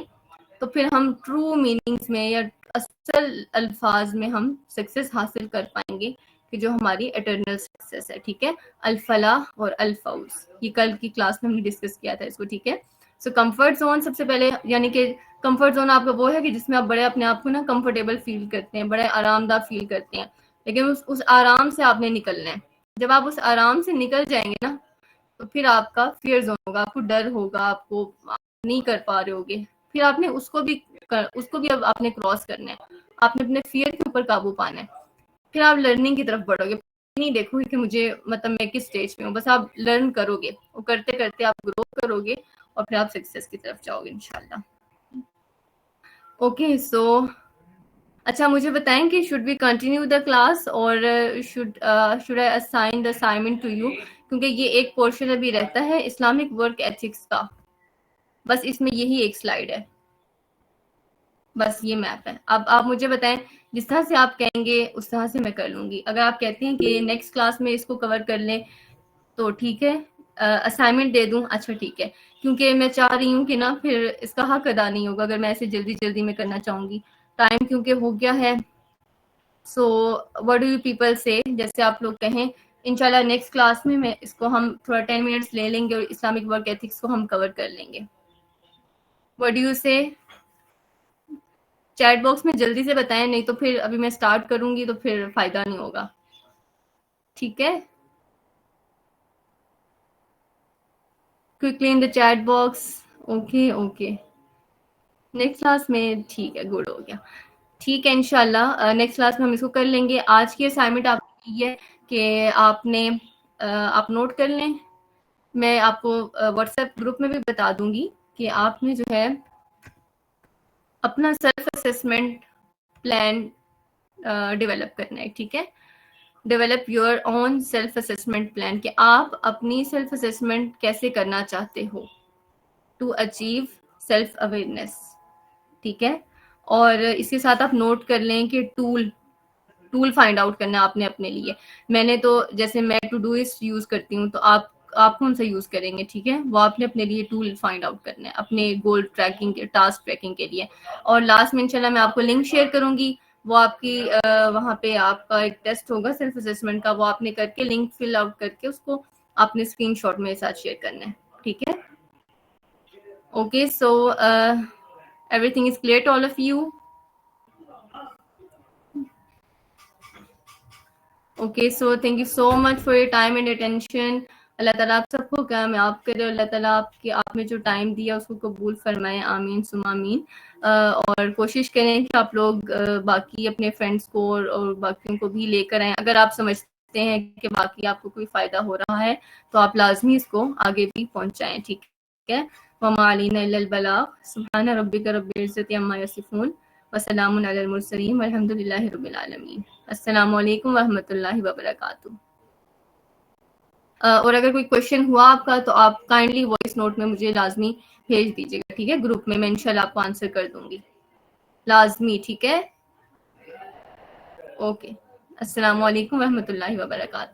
تو پھر ہم ٹرو میننگز میں یا اصل الفاظ میں ہم سکسیس حاصل کر پائیں گے, کہ جو ہماری اٹرنل سکسیس ہے, ٹھیک ہے, الفلاح اور الفوز. یہ کل کی کلاس میں ہم نے ڈسکس کیا تھا اس کو, ٹھیک ہے. سو کمفرٹ زون سب سے پہلے, یعنی کہ کمفرٹ زون آپ کا وہ ہے کہ جس میں آپ بڑے اپنے آپ کو نا کمفرٹیبل فیل کرتے ہیں, بڑے آرام دہ فیل کرتے ہیں, لیکن اس آرام سے آپ نے نکلنا ہے. جب آپ اس آرام سے نکل جائیں گے نا تو پھر آپ کا فیئر زون ہوگا, آپ کو ڈر ہوگا, آپ کو نہیں کر پا رہے ہوگے, پھر آپ نے اس کو بھی اب آپ نے کراس کرنا ہے, آپ نے اپنے فیئر کے اوپر قابو پانا ہے. پھر آپ لرننگ کی طرف بڑھو گے, نہیں دیکھو گے کہ مجھے مطلب میں کس سٹیج پہ ہوں, بس آپ لرن کرو گے, وہ کرتے کرتے آپ گرو کرو گے, اور پھر آپ سکسیس کی طرف جاؤ گے انشاءاللہ. اوکے, سو اچھا مجھے بتائیں کہ should we continue the class اور should I assign the assignment to you, کیونکہ یہ ایک پورشن ابھی رہتا ہے اسلامک ورک ایتھکس کا, بس اس میں یہی ایک سلائیڈ ہے, بس یہ میپ ہے. اب آپ مجھے بتائیں جس طرح سے آپ کہیں گے اس طرح سے میں کر لوں گی. اگر آپ کہتے ہیں کہ نیکسٹ کلاس میں اس کو کور کر لیں تو ٹھیک ہے, اسائنمنٹ دے دوں, اچھا ٹھیک ہے, کیونکہ میں چاہ رہی ہوں کہ نا پھر اس کا حق ادا نہیں ہوگا اگر میں ایسے جلدی جلدی میں کرنا چاہوں گی. ٹائم کیونکہ ہو گیا ہے. So what do you people سے, جیسے آپ لوگ کہیں. انشاءاللہ نیکسٹ کلاس میں اس کو ہم تھوڑا 10 منٹس لے لیں گے اور اسلامک ورک ایتھکس کو ہم کور کر لیں گے. وٹ ڈو یو سے؟ چیٹ باکس میں جلدی سے بتائیں, نہیں تو پھر ابھی میں سٹارٹ کروں گی تو پھر فائدہ نہیں ہوگا, ٹھیک ہے. Quickly in the chat box. Okay next class میں, ٹھیک ہے, گڈ ہو گیا, ٹھیک ہے. انشاءاللہ نیکسٹ کلاس میں ہم اس کو کر لیں گے. آج کی اسائنمنٹ آپ کی یہ ہے کہ آپ نوٹ کر لیں. میں آپ کو واٹس ایپ گروپ میں بھی بتا دوں گی کہ آپ نے جو ہے اپنا سیلف اسسمنٹ پلان ڈیولپ کرنا ہے, ٹھیک ہے. Develop your own self assessment plan, کہ آپ اپنی سیلف اسسمنٹ کیسے کرنا چاہتے ہو ٹو اچیو سیلف اویئرنیس, ٹھیک ہے. اور اس کے ساتھ آپ نوٹ کر لیں کہ ٹول فائنڈ آؤٹ کرنا آپ نے اپنے لیے. میں نے تو جیسے میں ٹو ڈو لسٹ یوز کرتی ہوں, تو آپ آپ کون سا یوز کریں گے، ٹھیک ہے، وہ آپ نے اپنے لیے ٹول فائنڈ آؤٹ کرنا ہے اپنے گول ٹریکنگ کے، ٹاسک ٹریکنگ کے لیے. اور لاسٹ میں انشاءاللہ میں آپ کو لنک شیئر کروں گی، وہ آپ کی وہاں پہ آپ کا ایک ٹیسٹ ہوگا سیلف اسیسمنٹ کا، وہ آپ نے کر کے لنک فل آؤٹ کر کے اس کو آپ نے اسکرین شاٹ میرے ساتھ شیئر کرنا ہے، ٹھیک ہے. Okay so everything is clear to all of you. Okay so thank you so much for your time and attention. اللہ تعالیٰ آپ سب کو کامیاب کرے، اللہ تعالیٰ آپ میں جو ٹائم دیا اس کو قبول فرمائے، آمین ثم آمین. اور کوشش کریں کہ آپ لوگ باقی اپنے فرینڈس کو اور باقیوں کو بھی لے کر آئیں. اگر آپ سمجھتے ہیں کہ باقی آپ کو کوئی فائدہ ہو رہا ہے تو آپ لازمی اس کو آگے بھی پہنچائیں، ٹھیک ہے. وما علینا الا البلاغ. سبحان ربک رب العزۃ عما یصفون وسلام علی المرسلین والحمد للہ رب العالمین. السلام علیکم ورحمۃ اللہ وبرکاتہ. اور اگر کوئی کویشچن ہوا آپ کا تو آپ کائنڈلی وائس نوٹ میں مجھے لازمی بھیج دیجیے گا، ٹھیک ہے، گروپ میں انشاءاللہ آپ کو آنسر کر دوں گی لازمی، ٹھیک ہے. اوکے، السلام علیکم ورحمۃ اللہ وبرکاتہ.